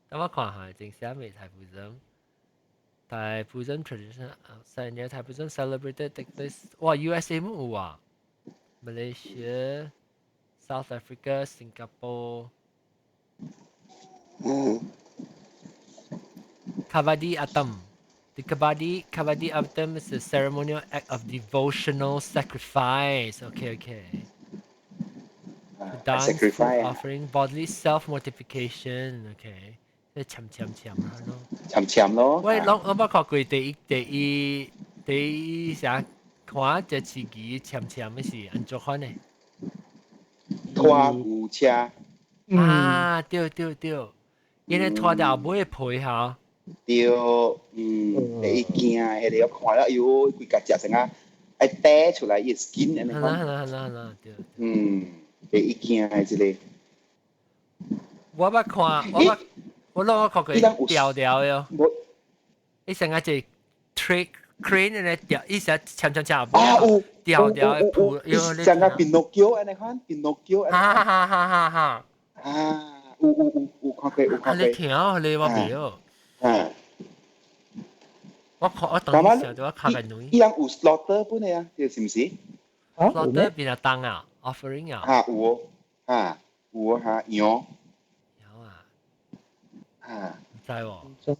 等我看下正寫未大部分。大部分 tradition outside India，大部分 celebrated take place。哇 ，USA 冇有啊 ，Malaysia、South Africa、Singapore。Kavadi Atam. The Kavadi Atam is a ceremonial act of devotional sacrifice. Okay. To dance, food sacrifice offering, bodily self-mortification. Okay. 即係沉咯。沉咯。喂，我看過第一啥看這次機沉嘅是安怎款呢？拖牛車。啊，對，因為拖到尾配嚇。對，第一件迄個我看了，喲，佢家隻成啊，愛帶出來伊 skin 安尼款。對。第一件係即個。我捌看，我看過調嘅，伊成個係 crane 咧調，伊成沉調嘅鋪，伊成個 Pinocchio 安尼款 ，Pinocchio 哈。有看過。你聽，你我未有。我當時想到我看緊女。伊人有 slaughter 本嚟啊，是唔是？slaughter 邊啊當啊 ，offering 啊。有羊。有啊。唔知喎。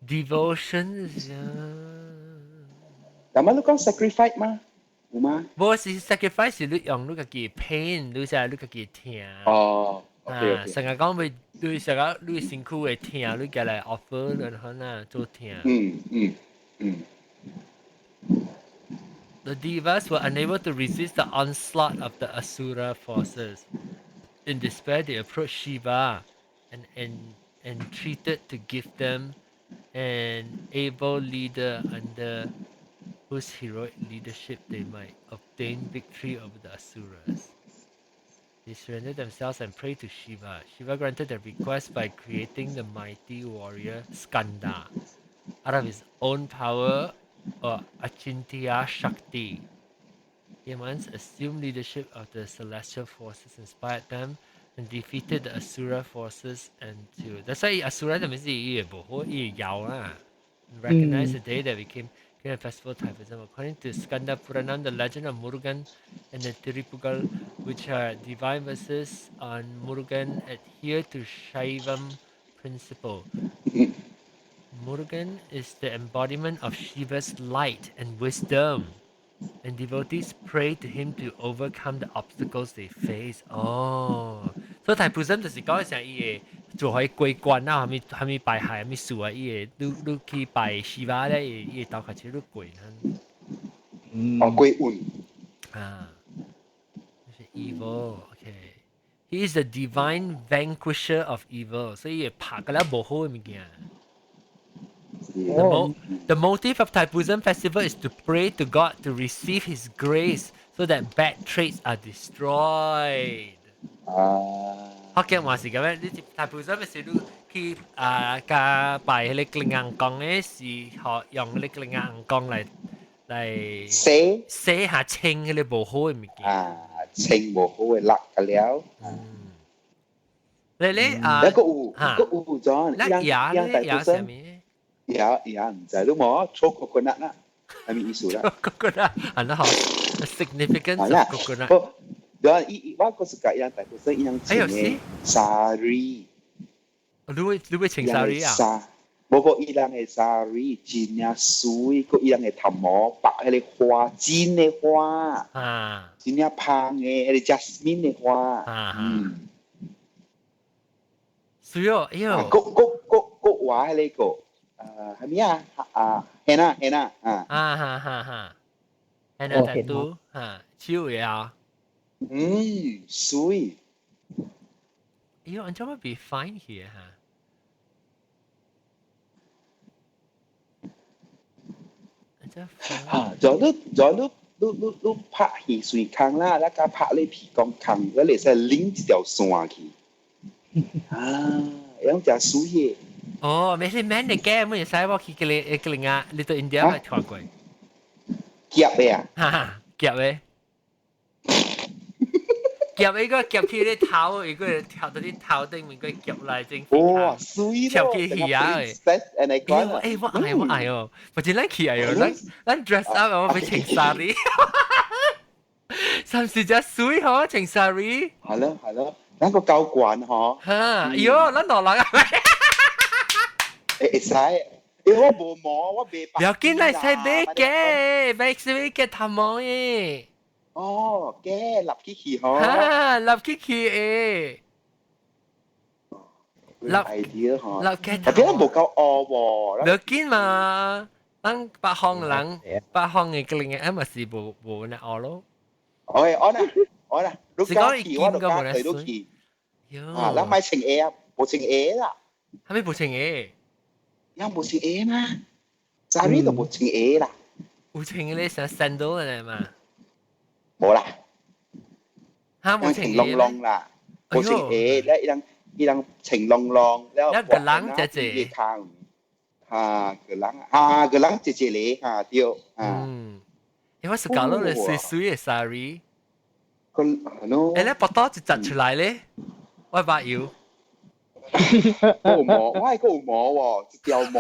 devotion 但係你講 sacrifice 嗎？有嗎？無是 sacrifice 你用你自己 pain，你就你自己聽。OK。成日講為你成日你辛苦嘅聽，你過來 offer 然後呢做聽。The devas were unable to resist the onslaught of the Asura forces. In despair, they approached Shiva and entreated to give them an able leader under whose heroic leadership they might obtain victory over the Asuras. They surrendered themselves and prayed to Shiva. Shiva granted their request by creating the mighty warrior Skanda out of his own power or Achintya Shakti. He once assumed leadership of the celestial forces, inspired them, and defeated the Asura forces. That's why Asura 的名字也不好，也有啦。Recognize the day that became a festival Taipusam. According to Skanda Puranam, the legend of Murugan and the Tiripugal, which are divine verses on Murugan, adhere to Shaivam principle. Murugan is the embodiment of Shiva's light and wisdom, and devotees pray to him to overcome the obstacles they face. Oh, so Taipusam 就是講成伊個做可以過關啦，係咪拜下係咪數啊？伊個你去拜 Shiva 咧，伊個頭殼似你過啦。過運。啊，就是 evil。Okay, he is the divine vanquisher of evil， 所以拍個咧無好嘅物件。The motive of Taipusam festival is to pray to God to receive His grace so that bad traits are destroyed. 學嘅話是咁樣，你Taipusam嘅時你去加拜嗰啲硬鋼嘅時，學用嗰啲硬鋼嚟洗下清嗰啲無好嘅物件。清無好嘅辣嘅了。你一個有咗，牙上面。呀，唔知都冇coconut啦，係咪意思啦？coconut，係啦，好 ，significance of coconut。我個是講大部分樣請嘅 sari。你會請 sari 啊？冇個伊人嘅 sari，真呀水，個伊人嘅頭毛白嗰啲花，真嘅花，真呀香嘅嗰啲 jasmine 嘅花。水哦，哎呦。個話係呢個。係咪啊？henna henna tattoo 手嘅啊。水 You know, I'm be fine here, huh? 你拍戲水坑啦，แล้วก็拍你皮公坑，แล้ว你使拎一條線去。樣就水嘅。哦，ไม่ใช่แม่นแก้ไม่ใช่ว่าคิดกันเลยกันเลยอ่ะลิตรอินเดียไปถอดก่อน夾嘅啊？ฮ่าเก็บเลยเก็บ一個เก็บที่ได้เท้า一個跳到啲頭頂面個เก็บ來整哇，水跳起去啊！and I 誒，我愛哦，或者咱去愛哦，咱 dress up 我俾穿衫甚至只水嗬穿衫係咯，咱個夠慣嗬。嚇，喲，咱落嚟啊！會使，因為我無毛，我未白。不要緊來使買嘅，買嘅頭毛嘅。哦，嘅立起去嗬。嚇，立起去誒。立 idea 嗬。立嘅頭。但係咱無夠惡喎。不要緊嘛，咱北方人，北方嘅個靈嘅咪是無那惡咯。我啦，是講你見過冇咧？都去。啊，咱買穿 A 啊，冇穿 A 啦。係咪冇穿嘅？有冇穿 A 嘛？在呢度冇穿 A 啦。冇穿嘅咧，成 sandal 嚟嘛？冇啦。嚇冇穿 A 龍龍啦，冇穿 A，咧一張晴龍龍，แล้ว個冷姐姐。個冷姐姐嚟嚇對啊。因為是搞到你水水嘅 sari。個係咯。誒咧，膊頭就摘出嚟咧，我把油。嗰毛，我係嗰毛喎，一條毛。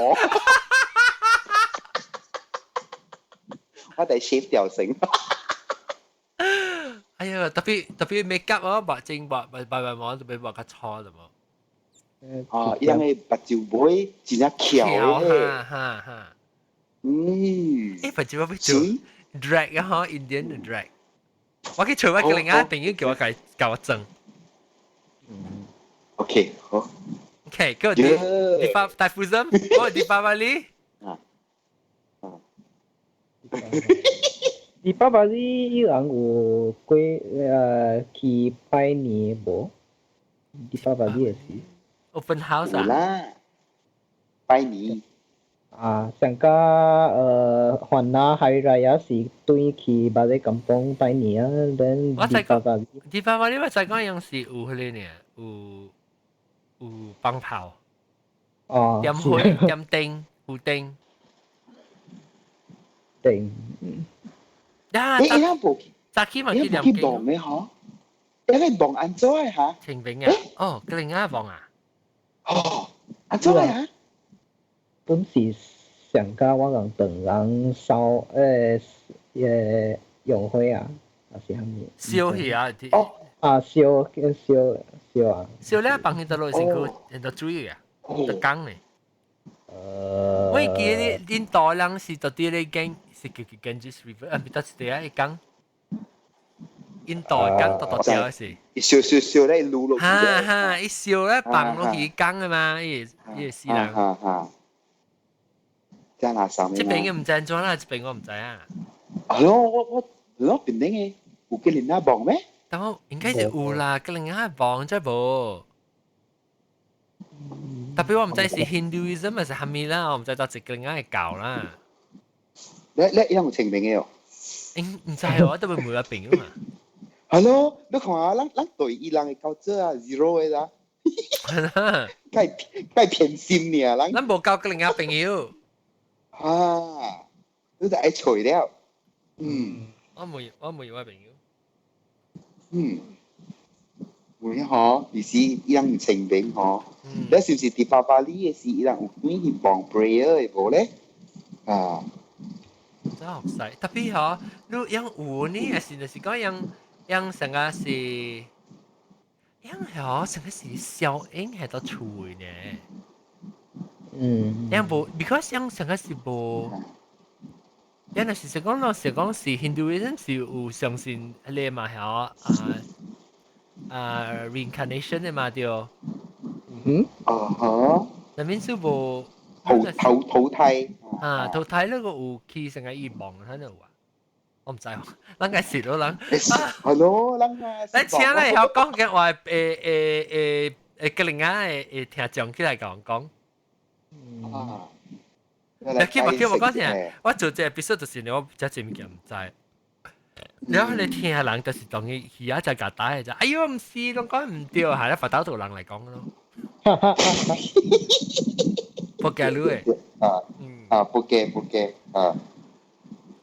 我哋 shape 條繩。哎呀，特別 make up 啊，白淨白毛特別白較錯的嘛。哦，因為白照妹真係巧咧。哈。誒，白照妹做 drag 啊，嗬 ，Indian 嘅 drag。我去找我個另外朋友叫我教我整。OK，好。OK，個di Taifuzam，我di Bali。你爸爸你有人有過去拜年無？你爸爸你也是 ？Open house 啊？啦，拜年。啊，上個還拿Hari Raya是對去巴黎kampung拜年啊，等你爸爸。你爸爸你話再講樣是有迄個呢，有放炮。哦。點火點燈有燈。燈。呀，早起嘛去點燈。幫咩嗬？你幫安怎嘅嚇？清明啊？哦，個另外幫啊？哦，安怎嘅嚇？本是上個我講等人燒用火啊，還是蝦米？燒去啊！哦，燒啊！燒咧，幫佢哋落先佢喺度追啊，特工咧。我記得恁大人是到底咧講是叫 Ganges River 啊，唔得是第一講。因大講到條是。燒咧擼落去。哈，一燒咧放落去講嘅嘛，伊是人。真係三年。這邊嘅唔知安怎啦，這邊我唔知啊。係咯，我邊啲嘅有叫人家幫咩？但我應該是有啦，叫人家幫啫無。特別我唔知是 Hinduism 還是蝦米啦，我唔知到一個人家嘅教啦。你有清明嘅喎？唔知喎，都會每個朋友嘛。係咯，你看下，咱對伊人嘅教者啊 ，zero 嘅啦。係啦。梗偏心你啊，咱無教個人家朋友。啊，你就愛除了。我冇我朋友。會嗬，而是伊人清明嗬。你是唔是迪巴巴哩嘅是伊人有幾去幫 prayer 嘅無咧？啊，真係學細，特別嗬，你樣有呢，還是就是講樣成個是樣嗬，成個是小英喺度厝嘅呢。樣無 ，because 樣成個是無，樣是講咯，是講是 Hinduism 是有相信你嘛係reincarnation 嘅嘛對。那邊是無投胎。投胎那個有去成個意望喺度啊，我唔知喎，咱個是咯，咱。係咯，咱啊。咱請嚟後講嘅話個另外會聽講起來講講。啊，你叫我講聽，我做這 episode 就是我真係物件唔知。然後你聽下人就是當佢而家就夾打嘅啫。哎呦，唔是，我講唔對，係啦，佛島度人嚟講咯。仆街佬誒。不給啊。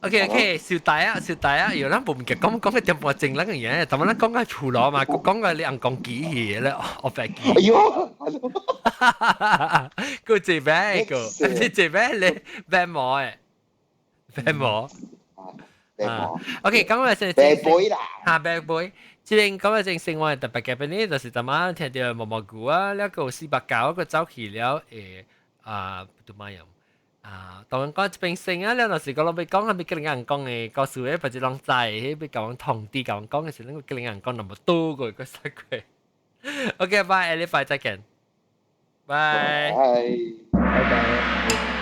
OK，小弟啊，有人部唔嘅講嘅點話正撚嘅嘢，但係咧講嘅除咗嘛，講嘅你硬講幾嘢咧，我白記。哎呦，佢這邊個，你這邊你邊冇誒，邊冇。OK，咁我先。白杯啦。嚇白杯，之前咁啊正生活特別嘅邊呢，就是點啊？聽到毛毛菇啊，呢個四百九個走起了誒做乜樣？當然講平時啊，你有時個老闆講係咪叫人講嘅，告訴你或者啷仔，喺邊講同啲講嘅時，你會叫人講那麼多個個曬鬼。OK，bye，下禮拜再見，拜。拜拜。